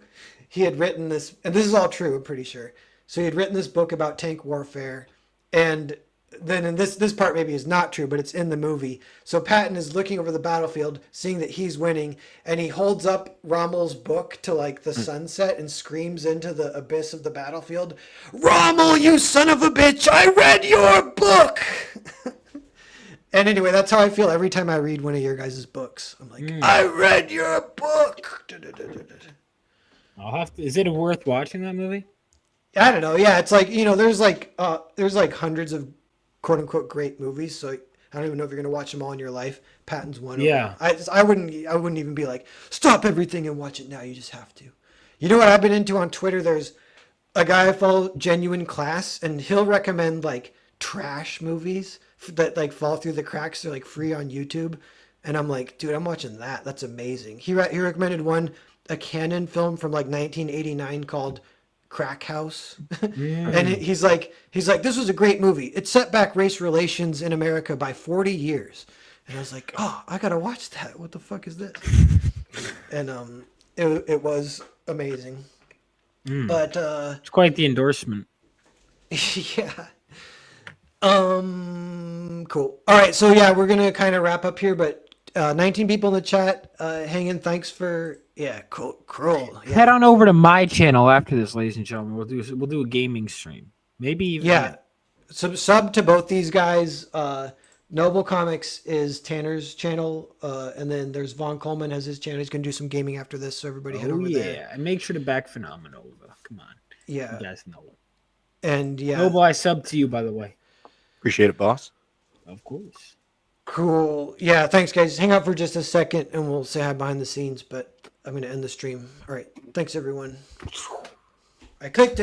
he had written this, and this is all true, I'm pretty sure. So he had written this book about tank warfare, and then in this part maybe is not true, but it's in the movie. So Patton is looking over the battlefield, seeing that he's winning, and he holds up Rommel's book to like the sunset and screams into the abyss of the battlefield, "Rommel, you son of a bitch! I read your book!" And anyway, that's how I feel every time I read one of your guys' books. I'm like, I read your book. I'll have to. Is it worth watching that movie? I don't know. Yeah, it's like, there's like hundreds of quote unquote great movies. So I don't even know if you're gonna watch them all in your life. Patton's one. Yeah. Of them. I wouldn't even be like, stop everything and watch it now. You just have to. You know what I've been into on Twitter? There's a guy I follow, Genuine Class, and he'll recommend like trash movies that like fall through the cracks. They're like free on YouTube, and I'm like, dude, I'm watching that. That's amazing. He recommended a Canon film from like 1989 called Crack House. And he's like, this was a great movie. It set back race relations in America by 40 years. And I was like, oh, I gotta watch that. What the fuck is this? And it was amazing. But It's quite the endorsement. yeah. Cool. All right, so yeah, we're gonna kind of wrap up here, but 19 people in the chat hanging. Thanks for cool. Yeah. Head on over to my channel after this, ladies and gentlemen. We'll do a gaming stream. Maybe even Sub to both these guys. Noble Comics is Tanner's channel, and then there's Vaughan Coleman has his channel. He's gonna do some gaming after this, so everybody head over there. Yeah, and make sure to back Phenomenal. Come on. Yeah. You guys know it. And yeah. Noble, I sub to you, by the way. Appreciate it, boss. Of course. Cool. Yeah, thanks guys. Hang out for just a second and we'll say hi behind the scenes, but I'm gonna end the stream. All right. Thanks everyone. I clicked it.